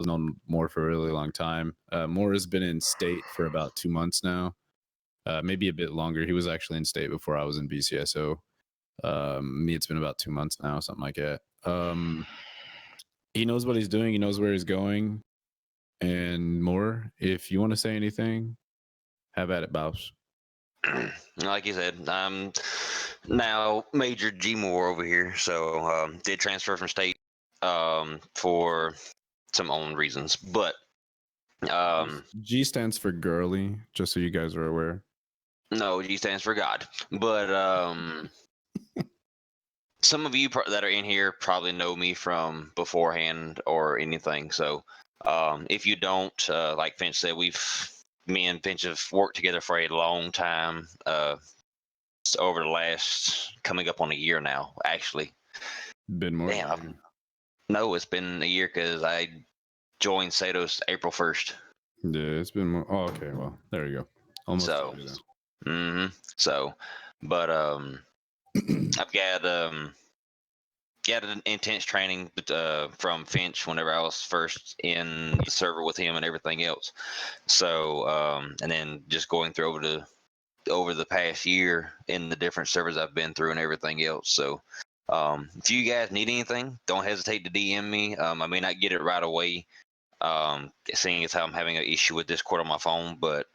known Moore for a really long time. Moore has been in state for about 2 months now, maybe a bit longer. He was actually in state before I was in BCSO. Me, it's been about 2 months now, something like that. He knows what he's doing. He knows where he's going. And Moore, if you want to say anything, have at it, Boss. Like you said, I'm now Major G Moore over here. So did transfer from state for some own reasons, but G stands for girly, just so you guys are aware. no, G stands for God. But some of you that are in here probably know me from beforehand or anything. So if you don't, like Finch said, me and Finch have worked together for a long time. Over the last coming up on a year now, actually. Been more. Damn. No, it's been a year because I joined Satos April 1st. Yeah, it's been more. Oh, okay. Well, there you go. Almost. So, So, but I've got an intense training from Finch whenever I was first in the server with him and everything else. So, and then just going through over the past year in the different servers I've been through and everything else. So if you guys need anything, don't hesitate to DM me. I may not get it right away, seeing as how I'm having an issue with Discord on my phone, but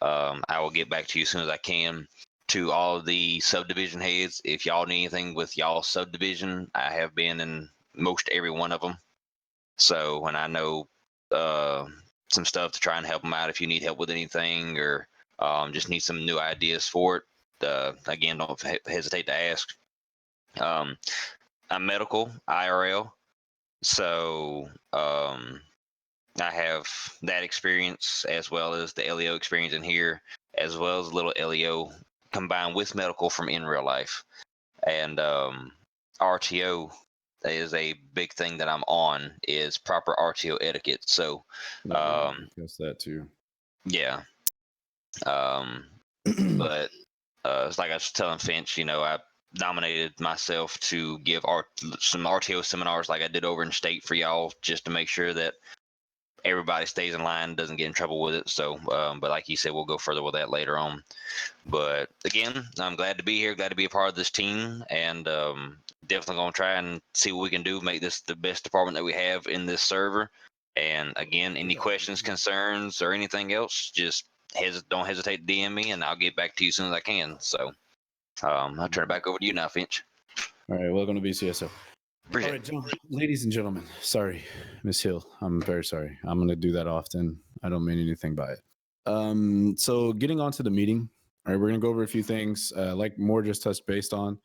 I will get back to you as soon as I can. To all of the subdivision heads, if y'all need anything with y'all subdivision, I have been in most every one of them. So when I know some stuff to try and help them out, if you need help with anything or just need some new ideas for it, again, don't hesitate to ask. I'm medical IRL, so I have that experience as well as the LEO experience in here, as well as a little LEO combined with medical from in real life. And RTO is a big thing that I'm on, is proper RTO etiquette. So discuss that too. Yeah. But it's like I was telling Finch, I nominated myself to give some RTO seminars like I did over in state for y'all, just to make sure that everybody stays in line, doesn't get in trouble with it. So, but like you said, we'll go further with that later on. But again, I'm glad to be here, glad to be a part of this team, and definitely going to try and see what we can do, make this the best department that we have in this server. And again, any questions, concerns, or anything else, just don't hesitate to DM me, and I'll get back to you as soon as I can. So I'll turn it back over to you now, Finch. All right, welcome to BCSO. Appreciate All right, ladies and gentlemen, sorry, Miss Hill, I'm very sorry. I'm going to do that often. I don't mean anything by it. So getting on to the meeting, all right, we're going to go over a few things like Moore just touched based on.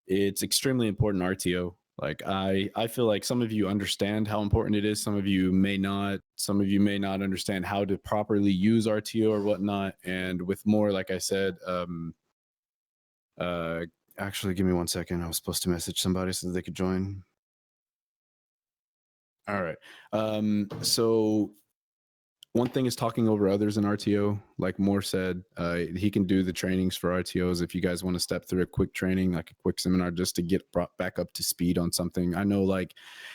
It's extremely important, RTO. Like I feel like some of you understand how important it is. Some of you may not. Some of you may not understand how to properly use RTO or whatnot. And with Moore, like I said, actually, give me 1 second. I was supposed to message somebody so that they could join. All right. So one thing is talking over others in RTO. Like Moore said, he can do the trainings for RTOs. If you guys want to step through a quick training, like a quick seminar, just to get brought back up to speed on something. I know, like,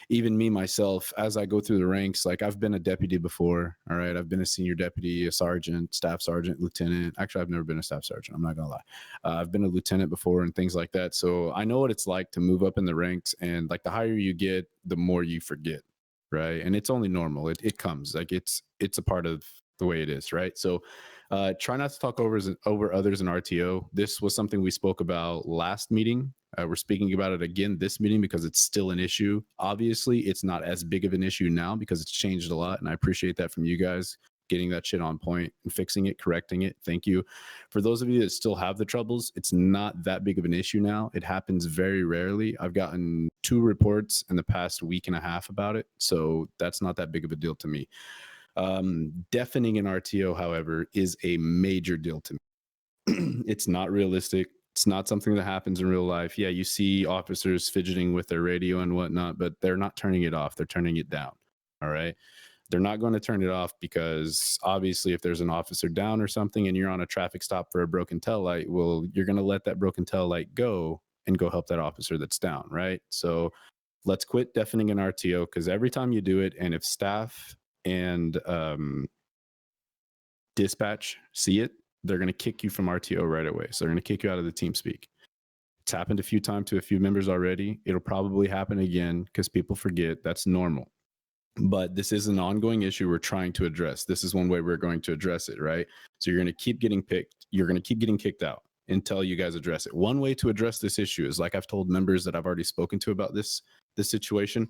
even me, myself, as I go through the ranks, like I've been a deputy before. All right. I've been a senior deputy, a sergeant, staff sergeant, lieutenant. Actually, I've never been a staff sergeant. I'm not going to lie. I've been a lieutenant before and things like that. So I know what it's like to move up in the ranks. And like the higher you get, the more you forget. Right. And it's only normal. It comes like it's a part of the way it is. Right. So try not to talk over others in RTO. This was something we spoke about last meeting. We're speaking about it again this meeting because it's still an issue. Obviously, it's not as big of an issue now because it's changed a lot. And I appreciate that from you guys, getting that shit on point and fixing it, correcting it. Thank you. For those of you that still have the troubles, it's not that big of an issue now. It happens very rarely. I've gotten 2 reports in the past week and a half about it. So that's not that big of a deal to me. Deafening in RTO, however, is a major deal to me. It's not realistic. It's not something that happens in real life. Yeah, you see officers fidgeting with their radio and whatnot, but they're not turning it off. They're turning it down. All right. They're not going to turn it off because obviously if there's an officer down or something and you're on a traffic stop for a broken tail light, well, you're going to let that broken tail light go and go help that officer that's down, right? So let's quit deafening an RTO, because every time you do it, and if staff and dispatch see it, they're going to kick you from RTO right away. So they're going to kick you out of the TeamSpeak. It's happened a few times to a few members already. It'll probably happen again because people forget. That's normal. But this is an ongoing issue we're trying to address. This is one way we're going to address it, right? So you're going to keep getting picked. You're going to keep getting kicked out until you guys address it. One way to address this issue is, like I've told members that I've already spoken to about this situation,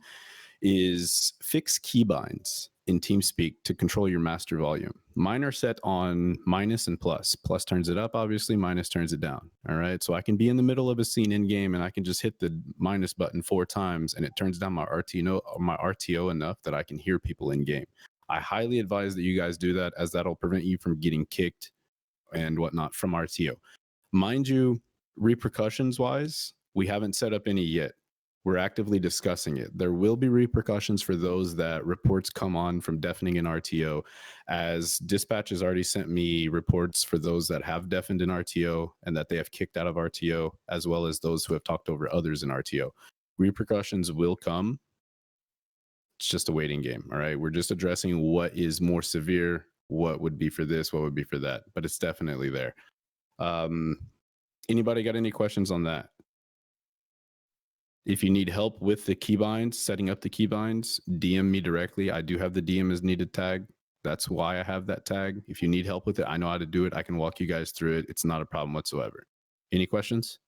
is fix keybinds in TeamSpeak to control your master volume. Mine are set on minus and plus. Plus turns it up, obviously. Minus turns it down. All right. So I can be in the middle of a scene in game and I can just hit the minus button 4 times and it turns down my RTO enough that I can hear people in game. I highly advise that you guys do that, as that'll prevent you from getting kicked and whatnot from RTO. Mind you, repercussions wise, we haven't set up any yet. We're actively discussing it. There will be repercussions for those that reports come on from deafening an RTO, as dispatch has already sent me reports for those that have deafened an RTO and that they have kicked out of RTO, as well as those who have talked over others in RTO. Repercussions will come. It's just a waiting game. All right. We're just addressing what is more severe, what would be for this, what would be for that, but it's definitely there. Anybody got any questions on that? If you need help with the keybinds, setting up the keybinds, DM me directly. I do have the DM as needed tag. That's why I have that tag. If you need help with it, I know how to do it. I can walk you guys through it. It's not a problem whatsoever. Any questions?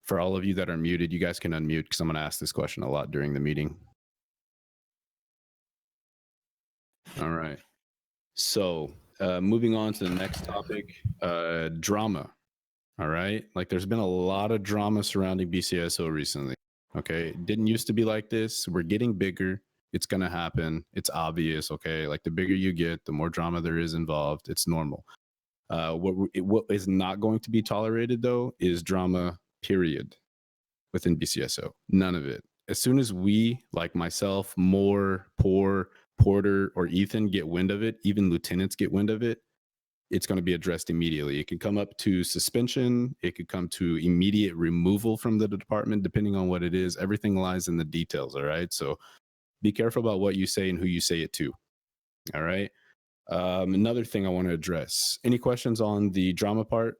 For all of you that are muted, you guys can unmute, because I'm going to ask this question a lot during the meeting. All right. So moving on to the next topic, drama. All right. Like, there's been a lot of drama surrounding BCSO recently. Okay. It didn't used to be like this. We're getting bigger. It's going to happen. It's obvious. Okay. Like, the bigger you get, the more drama there is involved. It's normal. What is not going to be tolerated, though, is drama, period, within BCSO. None of it. As soon as we, like myself, Moore, Porter, or Ethan, get wind of it, even lieutenants get wind of it, it's going to be addressed immediately. It could come up to suspension. It could come to immediate removal from the department, depending on what it is. Everything lies in the details. All right. So be careful about what you say and who you say it to. All right. Another thing I want to address. Any questions on the drama part?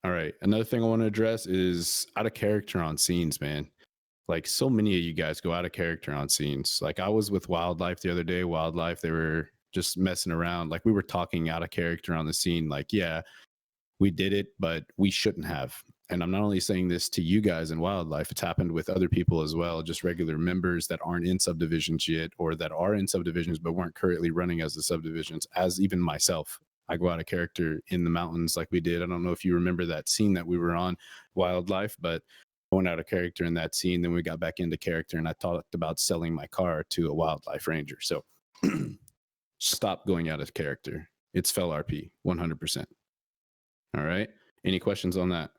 All right. Another thing I want to address is out of character on scenes, man. Like, so many of you guys go out of character on scenes. Like, I was with Wildlife the other day. Wildlife, they were just messing around. Like, we were talking out of character on the scene. Like, yeah, we did it, but we shouldn't have. And I'm not only saying this to you guys in Wildlife, it's happened with other people as well, just regular members that aren't in subdivisions yet, or that are in subdivisions but weren't currently running as the subdivisions, as even myself. I go out of character in the mountains like we did. I don't know if you remember that scene that we were on, Wildlife, but going out of character in that scene. Then we got back into character and I talked about selling my car to a Wildlife Ranger. So stop going out of character. It's fell RP 100%. All right. Any questions on that?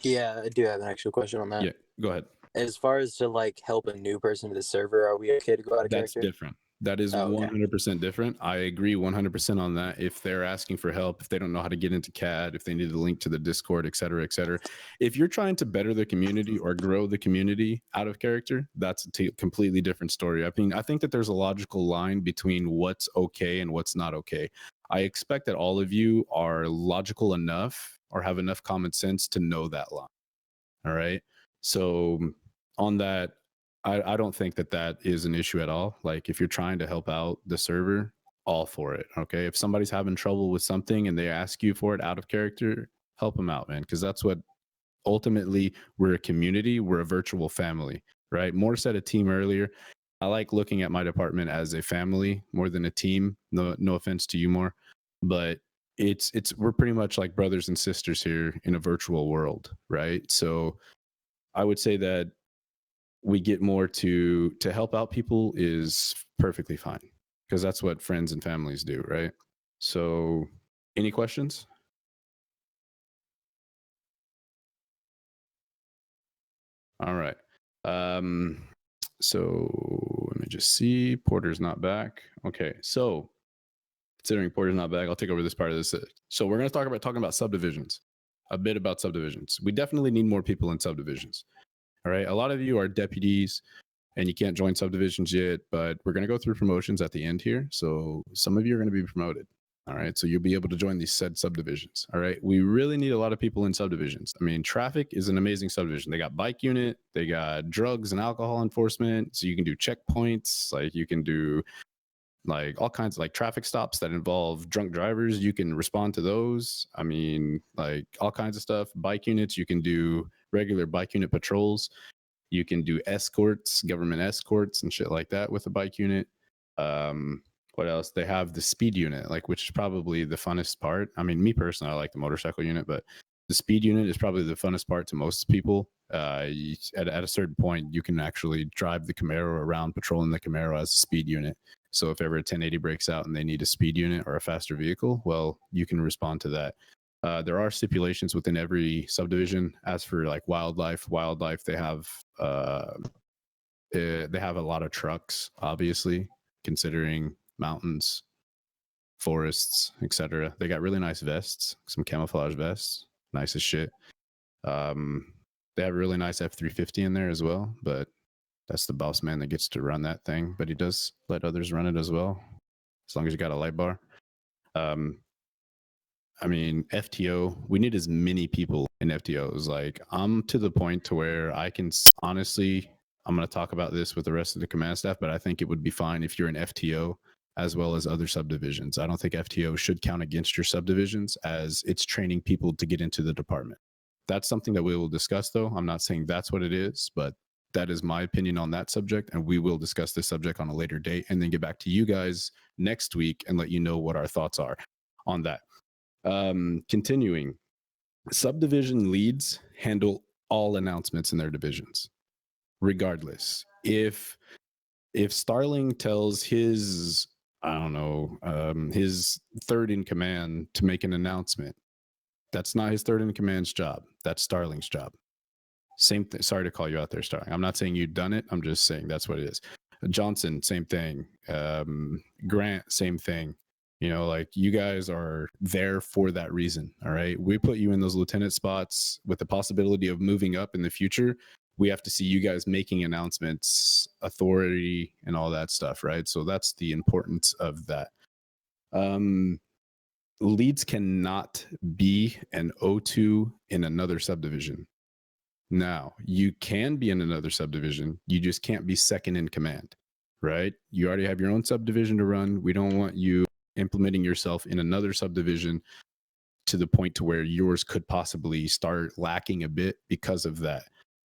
Yeah, I do have an actual question on that. Yeah, go ahead. As far as to like help a new person to the server, are we okay to go out of That's character? different. That is 100% different. I agree 100% on that. If they're asking for help, if they don't know how to get into CAD, if they need a link to the Discord, et cetera, et cetera. If you're trying to better the community or grow the community out of character, that's a completely different story. I mean, I think that there's a logical line between what's okay and what's not okay. I expect that all of you are logical enough or have enough common sense to know that line. All right. So on that, I don't think that that is an issue at all. Like, if you're trying to help out the server, all for it. Okay. If somebody's having trouble with something and they ask you for it out of character, help them out, man. Because that's what ultimately, we're a community. We're a virtual family, right? Moore said a team earlier. I like looking at my department as a family more than a team. No offense to you, Moore, but we're pretty much like brothers and sisters here in a virtual world, right? So I would say that we get more to help out people is perfectly fine, because that's what friends and families do, right? So any questions? All right. So let me just see. Porter's not back. Okay. So considering Porter's not back, I'll take over this part of this. So we're going to talking about subdivisions. a bit about subdivisions. We definitely need more people in subdivisions. All right. A lot of you are deputies and you can't join subdivisions yet, but we're going to go through promotions at the end here. So some of you are going to be promoted. All right. So you'll be able to join these said subdivisions. All right. We really need a lot of people in subdivisions. I mean, traffic is an amazing subdivision. They got bike unit, they got drugs and alcohol enforcement. So you can do checkpoints, like you can do like all kinds of like traffic stops that involve drunk drivers. You can respond to those. I mean, like all kinds of stuff. Bike units, you can do regular bike unit patrols. You can do escorts, government escorts and shit like that with a bike unit. What else? They have the speed unit, like which is probably the funnest part. I mean, me personally, I like the motorcycle unit, but the speed unit is probably the funnest part to most people. At a certain point, you can actually drive the Camaro around, patrolling the Camaro as a speed unit. So if ever a 1080 breaks out and they need a speed unit or a faster vehicle, well, you can respond to that. There are stipulations within every subdivision. As for like wildlife, they have a lot of trucks, obviously, considering mountains, forests, etc. They got really nice vests, some camouflage vests, nice as shit. They have a really nice F-350 in there as well, but that's the boss man that gets to run that thing. But he does let others run it as well, as long as you got a light bar. I mean, FTO, we need as many people in FTOs. Like, I'm to the point to where I can honestly, I'm going to talk about this with the rest of the command staff, but I think it would be fine if you're an FTO as well as other subdivisions. I don't think FTO should count against your subdivisions, as it's training people to get into the department. That's something that we will discuss, though. I'm not saying that's what it is, but that is my opinion on that subject. And we will discuss this subject on a later date and then get back to you guys next week and let you know what our thoughts are on that. Continuing, subdivision leads handle all announcements in their divisions, regardless. If Starling tells his, I don't know, his third in command to make an announcement, that's not his third in command's job. That's Starling's job. Same thing. Sorry to call you out there, Starling. I'm not saying you've done it. I'm just saying that's what it is. Johnson, same thing. Grant, same thing. You know, like, you guys are there for that reason. All right. We put you in those lieutenant spots with the possibility of moving up in the future. We have to see you guys making announcements, authority, and all that stuff. Right. So that's the importance of that. Leads cannot be an O2 in another subdivision. Now, you can be in another subdivision. You just can't be second in command. Right. You already have your own subdivision to run. We don't want you implementing yourself in another subdivision to the point to where yours could possibly start lacking a bit because of that.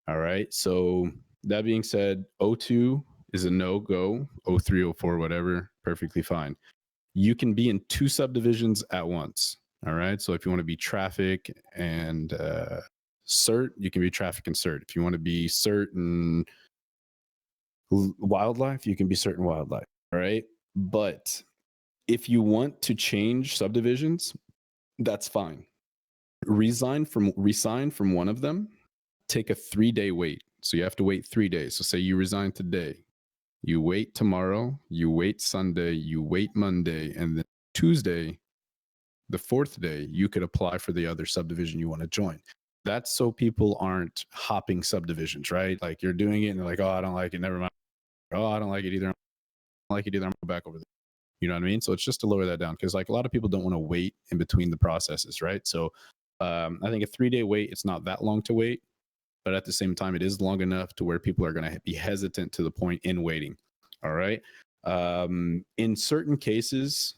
All right. So that being said, O2 is a no-go. O3, O4, whatever, perfectly fine. You can be in two subdivisions at once. All right. So if you want to be traffic and CERT, you can be traffic and CERT. If you want to be CERT and wildlife, you can be CERT and wildlife. All right. But if you want to change subdivisions, that's fine. Resign from one of them, take a 3-day wait. So you have to wait 3 days. So say you resign today, you wait tomorrow, you wait Sunday, you wait Monday, and then Tuesday, the 4th day, you could apply for the other subdivision you want to join. That's so people aren't hopping subdivisions, right? Like, you're doing it and they're like, oh, I don't like it, never mind. Oh, I don't like it either. I don't like it either. I'm going back over there. You know what I mean? So it's just to lower that down, because like a lot of people don't want to wait in between the processes, right? So I think a 3-day wait, it's not that long to wait, but at the same time, it is long enough to where people are going to be hesitant to the point in waiting. All right. In certain cases,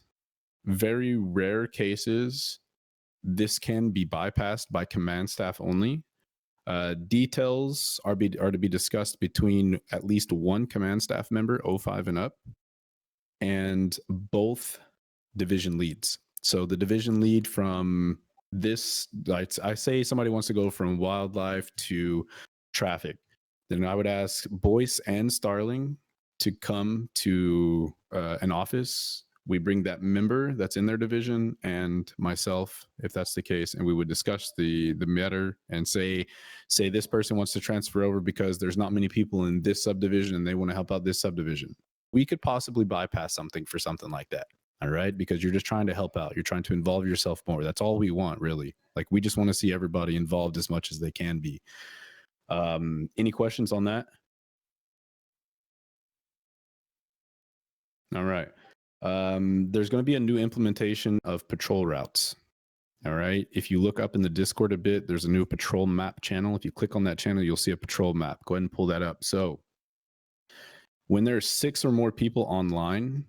very rare cases, this can be bypassed by command staff only. Details are to be discussed between at least one command staff member, 05 and up, and both division leads. So the division lead from this, I say somebody wants to go from wildlife to traffic, then I would ask Boyce and Starling to come to an office. We bring that member that's in their division and myself, if that's the case, and we would discuss the matter and say this person wants to transfer over because there's not many people in this subdivision and they want to help out this subdivision. We could possibly bypass something for something like that. All right, because you're just trying to help out. You're trying to involve yourself more. That's all we want, really. Like, we just want to see everybody involved as much as they can be. Any questions on that? All right. There's going to be a new implementation of patrol routes. All right. If you look up in the Discord a bit, there's a new patrol map channel. If you click on that channel, you'll see a patrol map. Go ahead and pull that up. So when there's 6 or more people online,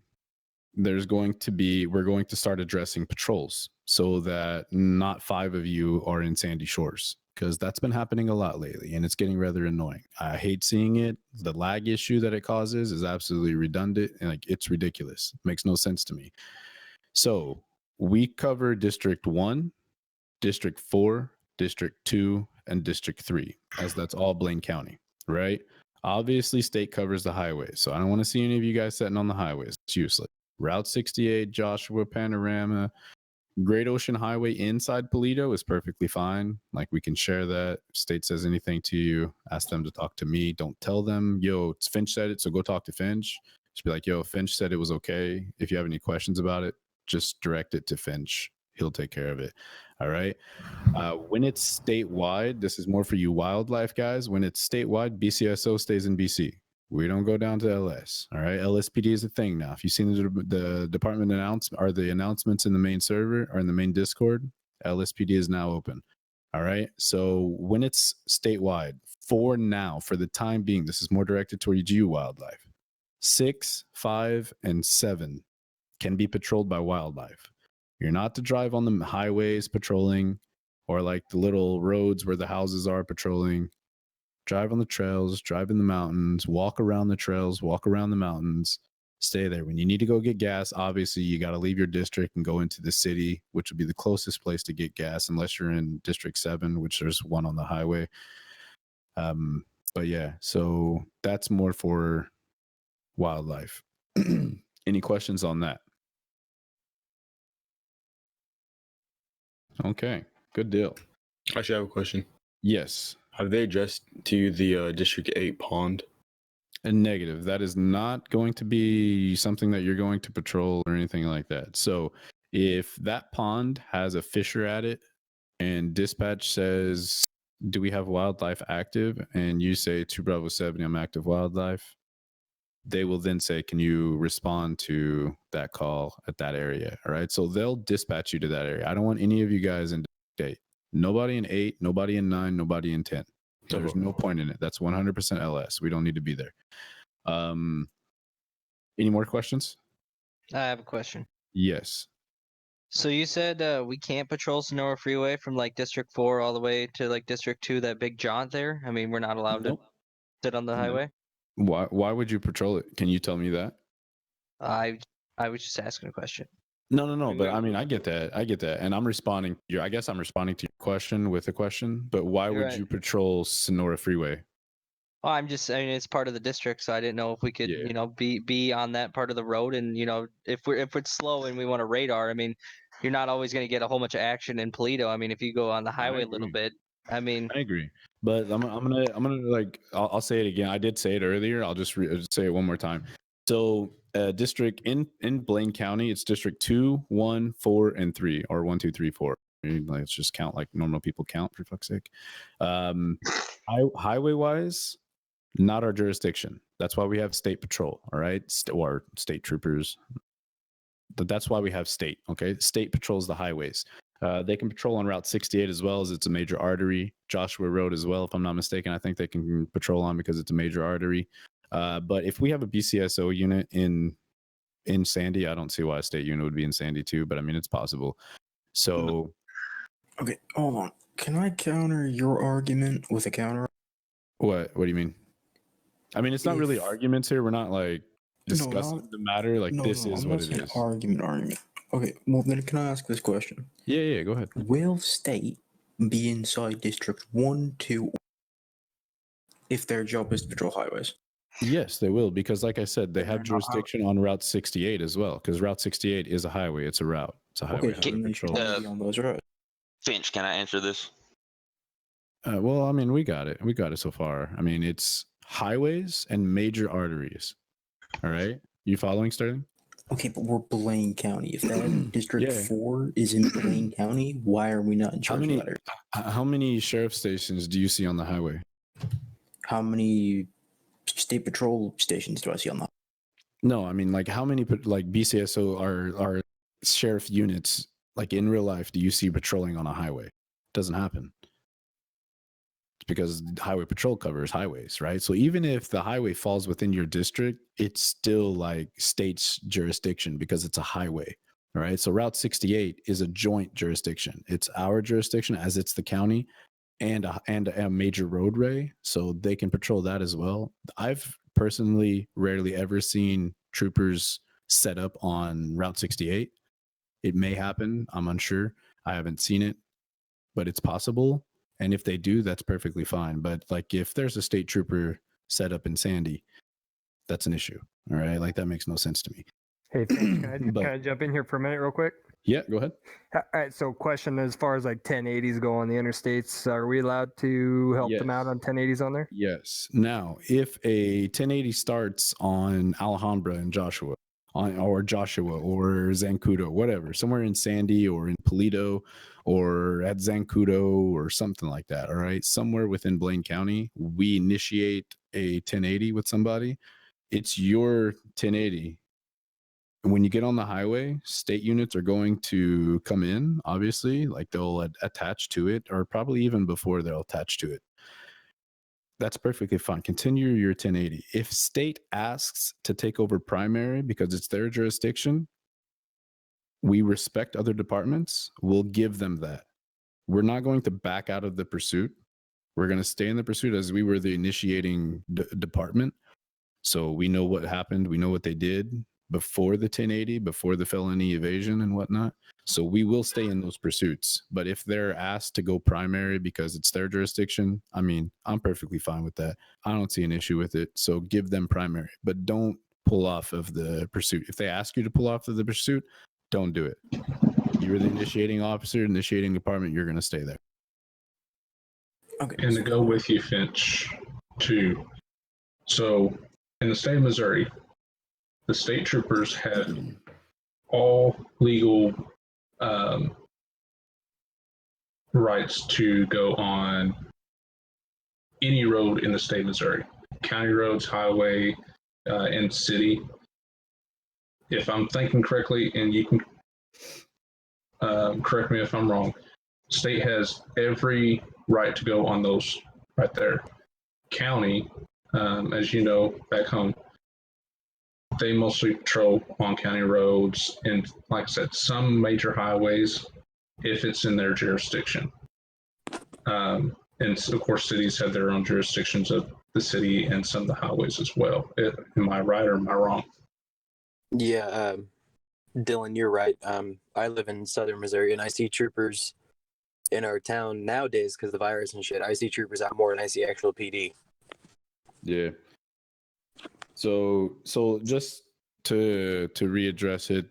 we're going to start addressing patrols so that not 5 of you are in Sandy Shores, because that's been happening a lot lately and it's getting rather annoying. I hate seeing it. The lag issue that it causes is absolutely redundant and like it's ridiculous. It makes no sense to me. So we cover District 1, District 4, District 2, and District 3, as that's all Blaine County, right? Obviously, state covers the highways, so I don't want to see any of you guys sitting on the highways. It's useless. Route 68, Joshua, Panorama, Great Ocean Highway inside Polito is perfectly fine. Like, we can share that. If state says anything to you, ask them to talk to me. Don't tell them, yo, Finch said it, so go talk to Finch. Just be like, yo, Finch said it was okay. If you have any questions about it, just direct it to Finch. He'll take care of it. All right. When it's statewide, this is more for you wildlife guys. When it's statewide, BCSO stays in BC. We don't go down to LS. All right. LSPD is a thing now. If you've seen the department announcement or the announcements in the main server or in the main Discord, LSPD is now open. All right. So when it's statewide, for now, for the time being, this is more directed towards you wildlife. 6, 5, and 7 can be patrolled by wildlife. You're not to drive on the highways patrolling or like the little roads where the houses are patrolling. Drive on the trails, drive in the mountains, walk around the trails, walk around the mountains, stay there. When you need to go get gas, obviously you got to leave your district and go into the city, which would be the closest place to get gas, unless you're in District 7, which there's one on the highway. But yeah, so that's more for wildlife. Any questions on that? Okay, good deal. I should have a question. Yes. Have they addressed to you the District 8 pond? A negative. That is not going to be something that you're going to patrol or anything like that. So if that pond has a fissure at it and dispatch says, do we have wildlife active? And you say 2 Bravo 70, I'm active wildlife. They will then say, can you respond to that call at that area? All right. So they'll dispatch you to that area. I don't want any of you guys in District 8. Nobody in 8, nobody in 9, nobody in 10. There's no point in it. That's 100% LS. We don't need to be there. Any more questions? I have a question. Yes. So you said we can't patrol Sonora Freeway from like District 4 all the way to like District 2, that big jaunt there? I mean, we're not allowed Nope. to sit on the highway? Why would you patrol it? Can you tell me that? I was just asking a question. No. But I mean, I get that. And I'm responding. I guess I'm responding to your question with a question. But why would you patrol Sonora Freeway? Well, I mean, it's part of the district, so I didn't know if we could, Yeah. be on that part of the road, and if it's slow and we want a radar, I mean, you're not always going to get a whole bunch of action in Polito. I mean, if you go on the highway a little bit, I mean, I agree, but I'm gonna like I'll say it again. I did say it earlier. I'll just say it one more time. So, district in Blaine County, it's District 2, 1, 4, and 3, or 1, 2, 3, 4. Let's just count like normal people count, for fuck's sake. Highway wise, not our jurisdiction. That's why we have state patrol. All right, or state troopers. But that's why we have state. Okay, state patrols the highways. They can patrol on Route 68 as well, as it's a major artery. Joshua Road as well, if I'm not mistaken. I think they can patrol on because it's a major artery. But if we have a BCSO unit in Sandy, I don't see why a state unit would be in Sandy too. But I mean, it's possible. So, okay, hold on. Can I counter your argument with a counter? What do you mean? I mean, it's not really arguments here. We're not like discussing the matter. Like, this is what it is. Argument. Okay, well then can I ask this question? Yeah, go ahead. Will state be inside District 1, 2, if their job is to patrol highways? Yes, they will, because like I said, they have jurisdiction on Route 68 as well, because Route 68 is a highway. It's a route. It's a highway. Okay, they should only be on those roads. Finch, can I answer this? Well, I mean, we got it. We got it so far. I mean, it's highways and major arteries. All right. You following, Sterling? Okay, but we're Blaine County. If that District Yeah. 4 is in Blaine County, why are we not in How charge many of that? how many sheriff stations do you see on the highway? How many state patrol stations do I see on the? No, I mean like how many like BCSO are sheriff units like in real life do you see patrolling on a highway? Doesn't happen. It's because highway patrol covers highways, right? So even if the highway falls within your district, it's still like state's jurisdiction because it's a highway. All right. So Route 68 is a joint jurisdiction. It's our jurisdiction as it's the county and a major roadway. So they can patrol that as well. I've personally rarely ever seen troopers set up on Route 68. It may happen. I'm unsure. I haven't seen it, but it's possible. And if they do, that's perfectly fine. But like if there's a state trooper set up in Sandy, that's an issue. All right. Like that makes no sense to me. Hey, Finch, can But- I jump in here for a minute real quick? Yeah, go ahead. All right, so question as far as like 1080s go on the interstates, are we allowed to help them out Yes. on 1080s on there? Yes. Now, if a 1080 starts on Alhambra and Joshua, or Zancudo, whatever, somewhere in Sandy or in Polito or at Zancudo or something like that, all right, somewhere within Blaine County, we initiate a 1080 with somebody. It's your 1080. When you get on the highway, state units are going to come in, obviously, like they'll attach to it, or probably even before they'll attach to it. That's perfectly fine. Continue your 1080. If state asks to take over primary because it's their jurisdiction, we respect other departments. We'll give them that. We're not going to back out of the pursuit. We're going to stay in the pursuit as we were the initiating department. So we know what happened. We know what they did before the 1080, before the felony evasion and whatnot. So we will stay in those pursuits. But if they're asked to go primary because it's their jurisdiction, I mean, I'm perfectly fine with that. I don't see an issue with it. So give them primary, but don't pull off of the pursuit. If they ask you to pull off of the pursuit, don't do it. You're the initiating officer, initiating department, you're going to stay there. Okay. And to go with you, Finch, too. So, in the state of Missouri, the state troopers have all legal rights to go on any road in the state of Missouri, county roads, highway, and city. If I'm thinking correctly, and you can correct me if I'm wrong, state has every right to go on those right there. County, as you know, back home, they mostly patrol on county roads and, like I said, some major highways if it's in their jurisdiction. And of course, cities have their own jurisdictions of the city and some of the highways as well. Am I right or am I wrong? Yeah, Dylan, you're right. I live in southern Missouri, and I see troopers in our town nowadays because of the virus and shit. I see troopers out more than I see actual PD. Yeah. So just to readdress it,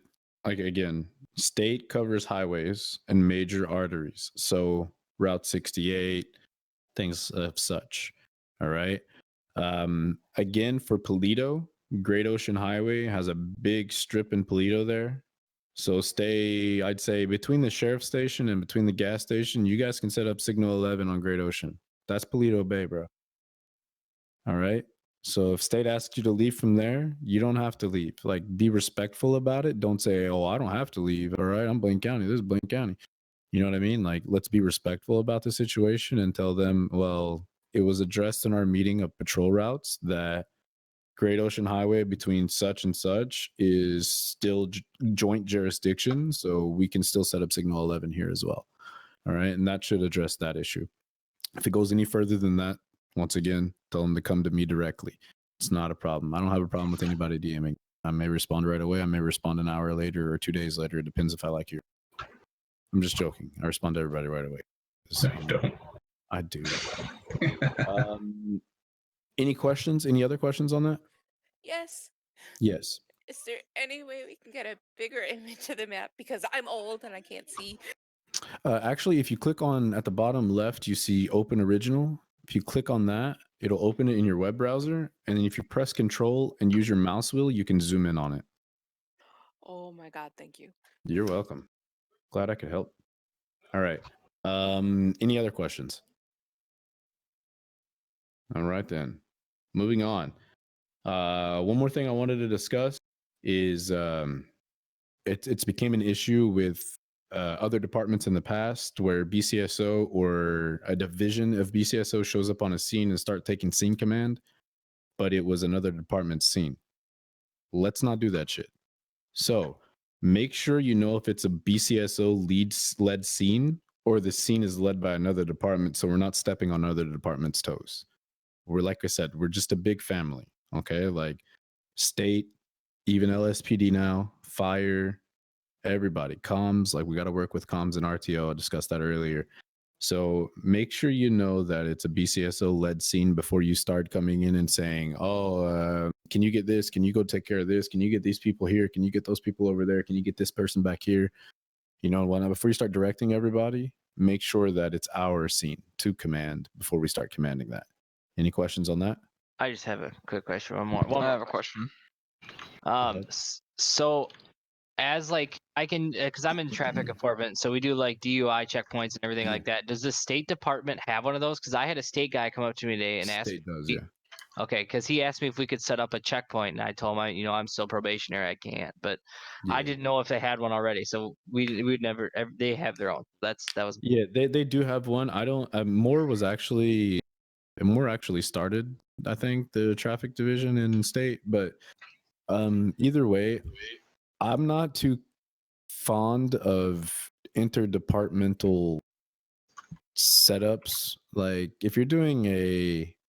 like again, state covers highways and major arteries. So Route 68, things of such. All right. Again, for Polito, Great Ocean Highway has a big strip in Polito there. So stay, I'd say, between the sheriff's station and between the gas station, you guys can set up signal 11 on Great Ocean. That's Polito Bay, bro. All right. So if state asks you to leave from there, you don't have to leave. Like, be respectful about it. Don't say, oh, I don't have to leave. All right, I'm Blaine County. This is Blaine County. You know what I mean? Like, let's be respectful about the situation and tell them, well, it was addressed in our meeting of patrol routes that Great Ocean Highway between such and such is still joint jurisdiction. So we can still set up signal 11 here as well. All right. And that should address that issue. If it goes any further than that, once again, tell them to come to me directly. It's not a problem. I don't have a problem with anybody DMing. I may respond right away. I may respond an hour later or 2 days later. It depends if I like you. I'm just joking. I respond to everybody right away. I do. Any questions? Any other questions on that? Yes. Yes. Is there any way we can get a bigger image of the map? Because I'm old and I can't see. Actually, if you click on at the bottom left, you see Open Original. If you click on that, it'll open it in your web browser. And then if you press Control and use your mouse wheel, you can zoom in on it. my God, thank you. You're welcome. Glad I could help. All right. Any other questions? All right then. Moving on. One more thing I wanted to discuss is it's became an issue with other departments in the past where BCSO or a division of BCSO shows up on a scene and start taking scene command, but it was another department's scene. Let's not do that shit. So make sure you know if it's a BCSO led scene or the scene is led by another department, so we're not stepping on other departments' toes. We're, like I said, we're just a big family. Okay, like state, even LSPD now, fire, everybody, comms. Like we got to work with comms and RTO. I discussed that earlier. So make sure you know that it's a BCSO led scene before you start coming in and saying, "Oh, can you get this? Can you go take care of this? Can you get these people here? Can you get those people over there? Can you get this person back here?" You know, before you start directing everybody, make sure that it's our scene to command before we start commanding that. Any questions on that? I just have a quick question. One more. I have a question. ahead. So as like I can, because I'm in traffic enforcement, so we do like DUI checkpoints and everything like that. Does the state department have one of those? Because I had a state guy come up to me today and ask. State does, me, yeah. Okay, because he asked me if we could set up a checkpoint, and I told him, I'm still probationary, I can't. But Yeah. I didn't know if they had one already, so we'd never. They have their own. That was. Yeah, they do have one. I don't. More actually started, I think, the traffic division in state. But either way, I'm not too fond of interdepartmental setups. Like if you're doing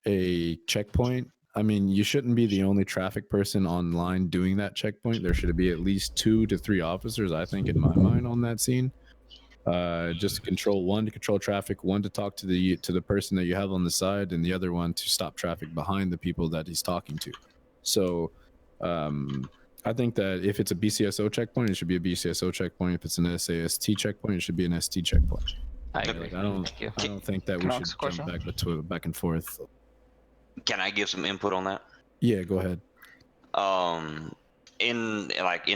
a checkpoint, I mean, you shouldn't be the only traffic person online doing that checkpoint. There should be at least 2 to 3 officers, I think, in my mind, on that scene. Just to control traffic, one to talk to the person that you have on the side, and the other one to stop traffic behind the people that he's talking to. So I think that if it's a BCSO checkpoint, it should be a BCSO checkpoint. If it's an SAST checkpoint, it should be an ST checkpoint. I agree. I don't think that we Can I should ask a jump question? back and forth. Can I give some input on that? Yeah, go ahead. In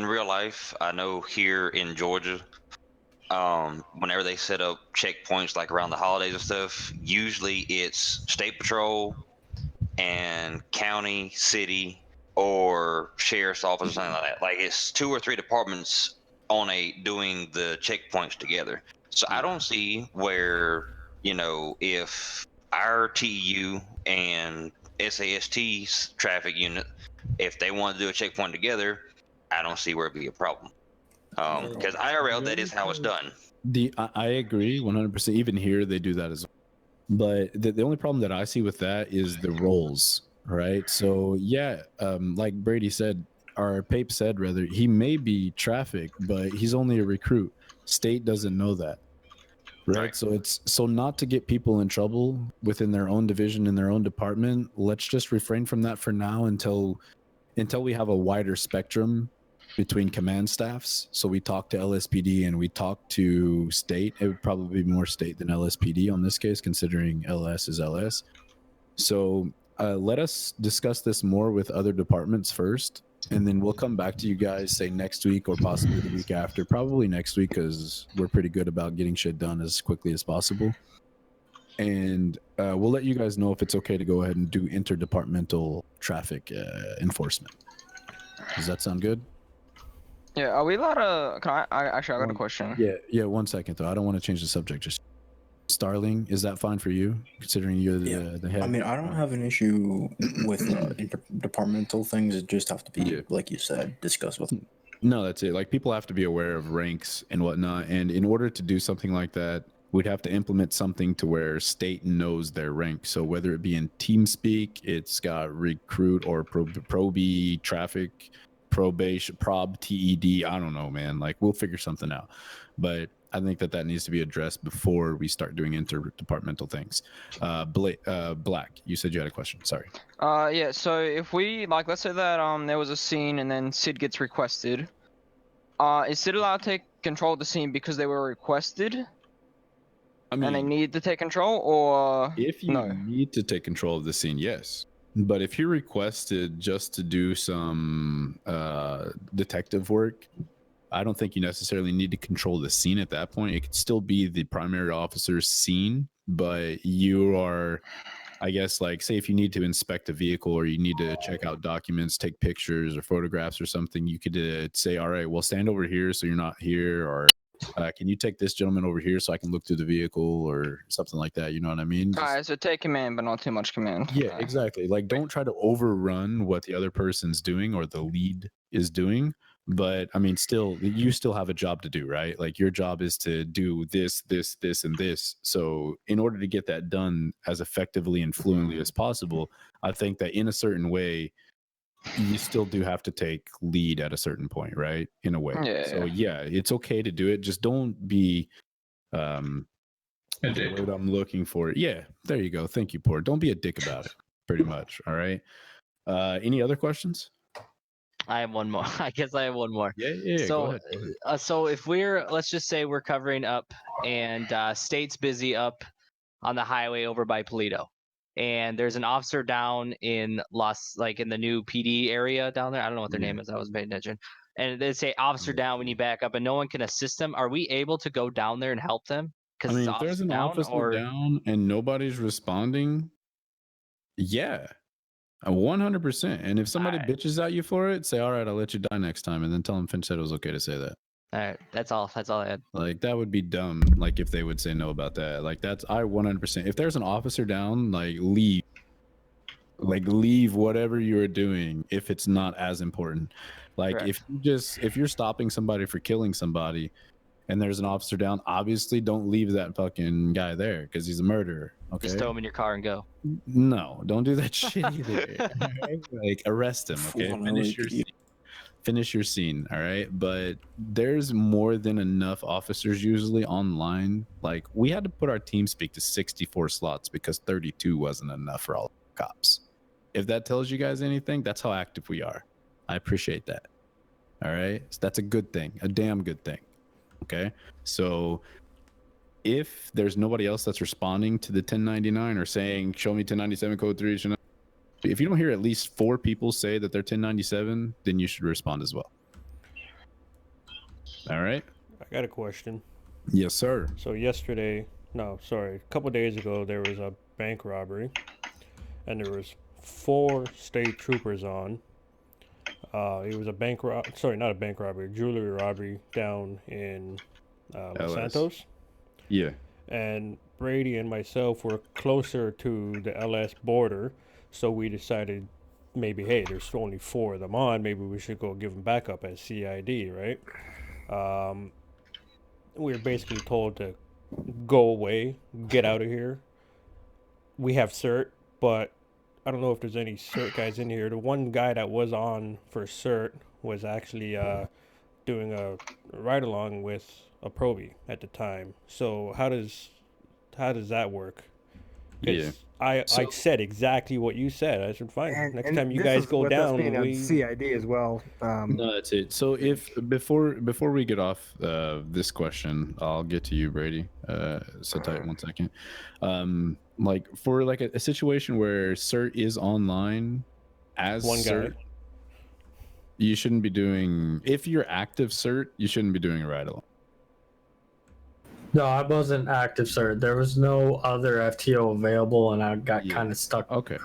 real life, I know here in Georgia, whenever they set up checkpoints like around the holidays and stuff, usually it's state patrol and county, city, or sheriff's office or something like that. Like it's 2 or 3 departments doing the checkpoints together. So I don't see where, if our TU and SAST's traffic unit, if they want to do a checkpoint together, I don't see where it'd be a problem. Because IRL, that is how it's done. I agree 100%. Even here, they do that as well. But the only problem that I see with that is the roles, right? So yeah, like Brady said, or Pape said rather, he may be traffic, but he's only a recruit. State doesn't know that, right? So it's not to get people in trouble within their own division in their own department. Let's just refrain from that for now until we have a wider spectrum between command staffs. So we talk to LSPD and we talk to state. It would probably be more state than LSPD on this case, considering LS is LS. So let us discuss this more with other departments first, and then we'll come back to you guys, say next week or possibly the week after. Probably next week, because we're pretty good about getting shit done as quickly as possible. And we'll let you guys know if it's okay to go ahead and do interdepartmental traffic enforcement. Does that sound good? Yeah, are we allowed to? I got a question. Yeah. 1 second though. I don't want to change the subject. Just Starling, is that fine for you? Considering you're the head. I mean, I don't have an issue with interdepartmental things. It just have to be, like you said, discussed with. No, that's it. Like people have to be aware of ranks and whatnot, and in order to do something like that, we'd have to implement something to where state knows their rank. So whether it be in TeamSpeak, it's got recruit or proby traffic, probation, prob TED. I don't know, man. Like we'll figure something out. But I think that needs to be addressed before we start doing interdepartmental things. Black, you said you had a question. Sorry. Yeah. So if we let's say that there was a scene and then Sid gets requested, is Sid allowed to take control of the scene because they were requested? I mean, and they need to take control, or if you need to take control of the scene, yes. But if you're requested just to do some detective work, I don't think you necessarily need to control the scene at that point. It could still be the primary officer's scene, but you are, I guess, like, say if you need to inspect a vehicle or you need to check out documents, take pictures or photographs or something, you could say, all right, well, stand over here so you're not here, or can you take this gentleman over here so I can look through the vehicle or something like that? You know what I mean? Just, Alright, so take command, but not too much command. yeah, Okay. exactly. Like, don't try to overrun what the other person's doing or the lead is doing. But I mean, still, you still have a job to do, right? Like, your job is to do this, this, this, and this. So, in order to get that done as effectively and fluently as possible, I think that in a certain way, you still do have to take lead at a certain point, right? In a way. Yeah. So, yeah, it's okay to do it. Just don't be A the dick. word I'm looking for. Yeah, there you go. Thank you, Port. Don't be a dick about it. Pretty much. All right. Any other questions? I have one more. I guess I have one more. Yeah. Go So, ahead. so if let's just say we're covering up, and state's busy up on the highway over by Polito, and there's an officer down in in the new PD area down there. I don't know what their name is. I wasn't paying attention. And they say officer down when you back up, and no one can assist them. Are we able to go down there and help them? I mean, if there's an officer down and nobody's responding, yeah, 100%. And if somebody bitches at you for it, say, all right, I'll let you die next time. And then tell them Finch said it was okay to say that. All right. That's all. That's all I had. Like, that would be dumb. Like, if they would say no about that. Like, I 100%. If there's an officer down, like, leave. Like, leave whatever you're doing if it's not as important. Like, Correct. if you're stopping somebody for killing somebody and there's an officer down, obviously don't leave that fucking guy there because he's a murderer. Okay. Just throw him in your car and go. No, don't do that shit either. Right? Like, arrest him. Okay. Finish your scene. All right. But there's more than enough officers usually online. Like, we had to put our team speak to 64 slots because 32 wasn't enough for all the cops. If that tells you guys anything, that's how active we are. I appreciate that. All right. So that's a good thing, a damn good thing. Okay. So if there's nobody else that's responding to the 1099 or saying, show me 1097 code 3, if you don't hear at least 4 people say that they're 1097, then you should respond as well. All right. I got a question. Yes, sir. So a couple days ago, there was a bank robbery, and there was 4 state troopers on. It was a jewelry robbery down in Los Santos. Yeah. And Brady and myself were closer to the LS border, so we decided maybe, hey, there's only 4 of them on, maybe we should go give them backup as CID, right? We were basically told to go away, get out of here. We have cert, but I don't know if there's any cert guys in here. The one guy that was on for cert was actually doing a ride-along with a probie at the time. So how does that work? Yeah. I said exactly what you said. I said, fine. Next time you guys go down, we CID as well. No, that's it. So if before we get off this question, I'll get to you, Brady. Sit tight 1 second. Like, for like a situation where cert is online as one guy, cert, you shouldn't be doing. If you're active cert, you shouldn't be doing a ride along. No, I wasn't active, sir. There was no other FTO available, and I got kind of stuck. Okay.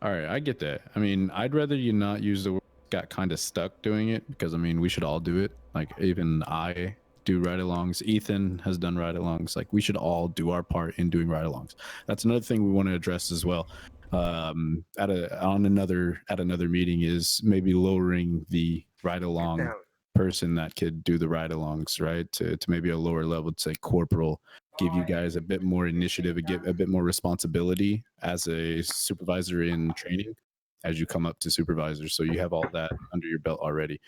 All right, I get that. I mean, I'd rather you not use the word got kind of stuck doing it, because I mean, we should all do it. Like, even I do ride-alongs. Ethan has done ride-alongs. Like, we should all do our part in doing ride-alongs. That's another thing we want to address as well. At another meeting is maybe lowering the ride-along person that could do the ride-alongs, right, to maybe a lower level, to say corporal, give you guys a bit more initiative, a bit more responsibility as a supervisor in training as you come up to supervisor, so you have all that under your belt already.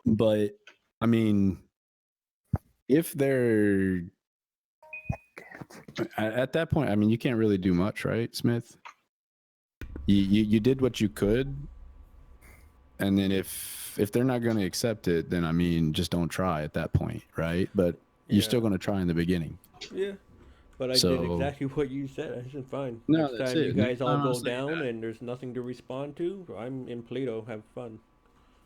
But I mean, if they're at that point, I mean, you can't really do much, right, Smith? You did what you could, and then if they're not going to accept it, then I mean, just don't try at that point, right? But you're still going to try in the beginning. Yeah, but I did exactly what you said. I said, fine. No, Next that's time it. you guys all go Honestly, down and there's nothing to respond to, I'm in Polito. Have fun.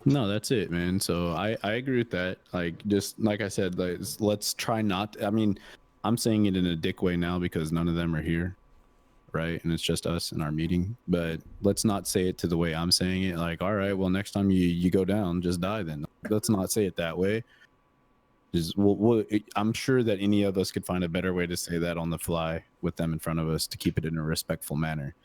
No, that's it, man. So I agree with that. Like, just like I said, like, let's try not. I mean, I'm saying it in a dick way now because none of them are here, right? And it's just us in our meeting. But let's not say it to the way I'm saying it. Like, all right, well, next time you go down, just die. Then let's not say it that way. Just I'm sure that any of us could find a better way to say that on the fly with them in front of us to keep it in a respectful manner.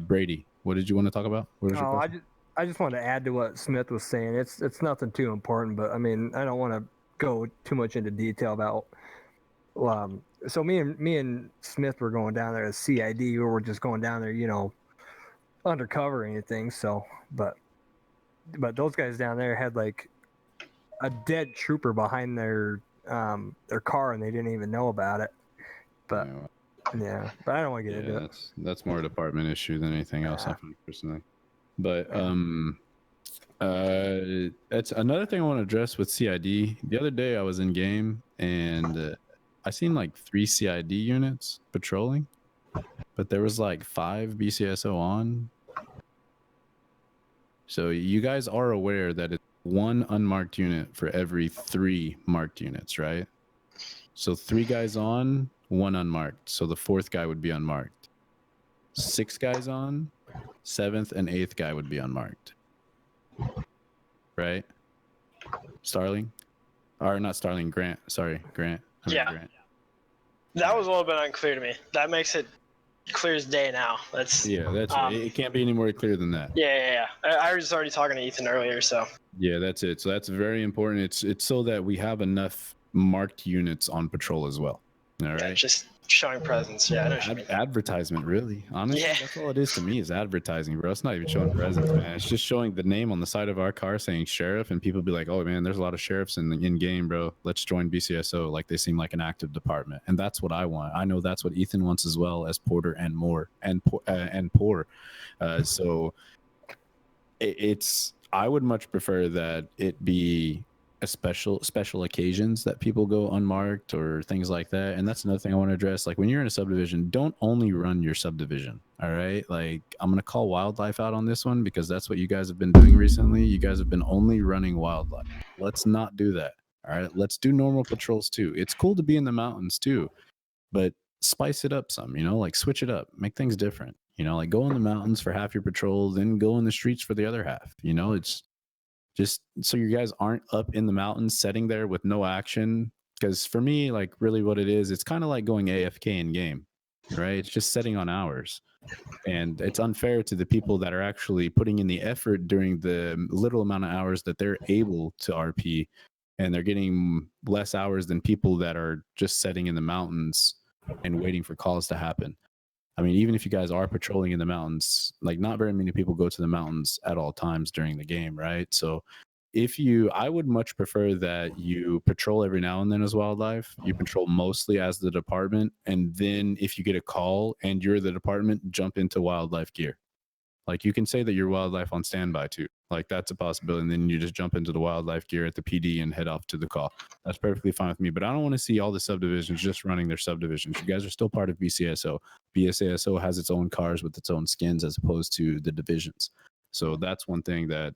Brady, what did you want to talk about? What was your Oh, question? I just wanted to add to what Smith was saying. It's nothing too important, but I mean, I don't want to go too much into detail about. So me and Smith were going down there as CID. We were just going down there, you know, undercover or anything. So, but those guys down there had like a dead trooper behind their car, and they didn't even know about it. But yeah, but I don't want to get into it. That's more a department issue than anything else, I find personally. But that's another thing I want to address with CID. The other day I was in game and I seen like 3 CID units patrolling, but there was like 5 BCSO on. So you guys are aware that it's 1 unmarked unit for every 3 marked units, right? So 3 guys on, 1 unmarked. So the 4th guy would be unmarked. 6 guys on, 7th and 8th guy would be unmarked. Right? Starling? Or not Starling, Grant. Sorry, Grant. Grant. That was a little bit unclear to me. That makes it clear as day now. That's it can't be any more clear than that. Yeah. I was already talking to Ethan earlier, so. Yeah, that's it. So that's very important. It's so that we have enough marked units on patrol as well. All right. Yeah, just showing presence. Yeah, I know what you mean. Advertisement, really. Honestly, Yeah. that's all it is to me is advertising, bro. It's not even showing presence, man. It's just showing the name on the side of our car saying sheriff, and people be like, "Oh man, there's a lot of sheriffs in game, bro. Let's join BCSO." Like they seem like an active department, and that's what I want. I know that's what Ethan wants as well as Porter and more and Poor. So it's. I would much prefer that it be a special occasions that people go unmarked or things like that. And that's another thing I want to address. Like when you're in a subdivision, don't only run your subdivision. All right. Like I'm going to call wildlife out on this one because that's what you guys have been doing recently. You guys have been only running wildlife. Let's not do that. All right. Let's do normal patrols too. It's cool to be in the mountains too, but spice it up some, like switch it up, make things different, like go in the mountains for half your patrol, then go in the streets for the other half. It's just so you guys aren't up in the mountains sitting there with no action. Because for me, like really what it is, it's kind of like going AFK in game, right? It's just sitting on hours. And it's unfair to the people that are actually putting in the effort during the little amount of hours that they're able to RP. And they're getting less hours than people that are just sitting in the mountains and waiting for calls to happen. I mean, even if you guys are patrolling in the mountains, like not very many people go to the mountains at all times during the game, right? So I would much prefer that you patrol every now and then as wildlife. You patrol mostly as the department. And then if you get a call and you're the department, jump into wildlife gear. Like you can say that you're wildlife on standby too. Like that's a possibility. And then you just jump into the wildlife gear at the PD and head off to the call. That's perfectly fine with me. But I don't want to see all the subdivisions just running their subdivisions. You guys are still part of BCSO. BCSO has its own cars with its own skins as opposed to the divisions. So that's one thing that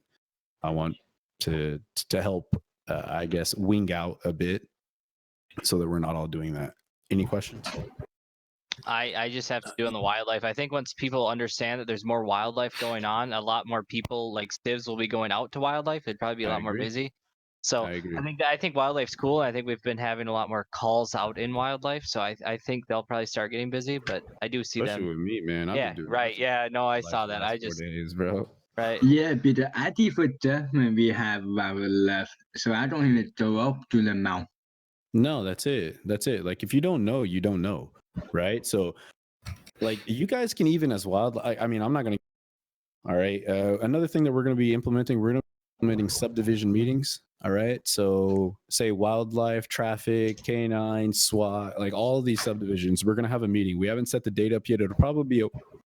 I want to help, I guess, wing out a bit so that we're not all doing that. Any questions? I just have to do on the wildlife. I think once people understand that there's more wildlife going on, a lot more people like civs will be going out to wildlife. It'd probably be a lot more busy. So I think wildlife's cool. I think we've been having a lot more calls out in wildlife. So I think they'll probably start getting busy. But I do see Especially them. with me, man. I've Yeah, been doing right. Yeah, no, I saw that. I just 4 days, bro. Right. Yeah, but at the when we have wildlife, so I don't even go up to the mountain. No, that's it. That's it. Like if you don't know, you don't know, right? So like you guys can even as wildlife. I mean, I'm not going to. All right. Another thing that we're going to be implementing, we're going to be implementing subdivision meetings. All right. So say wildlife, traffic, canine, SWAT, like all these subdivisions, we're going to have a meeting. We haven't set the date up yet. It'll probably be a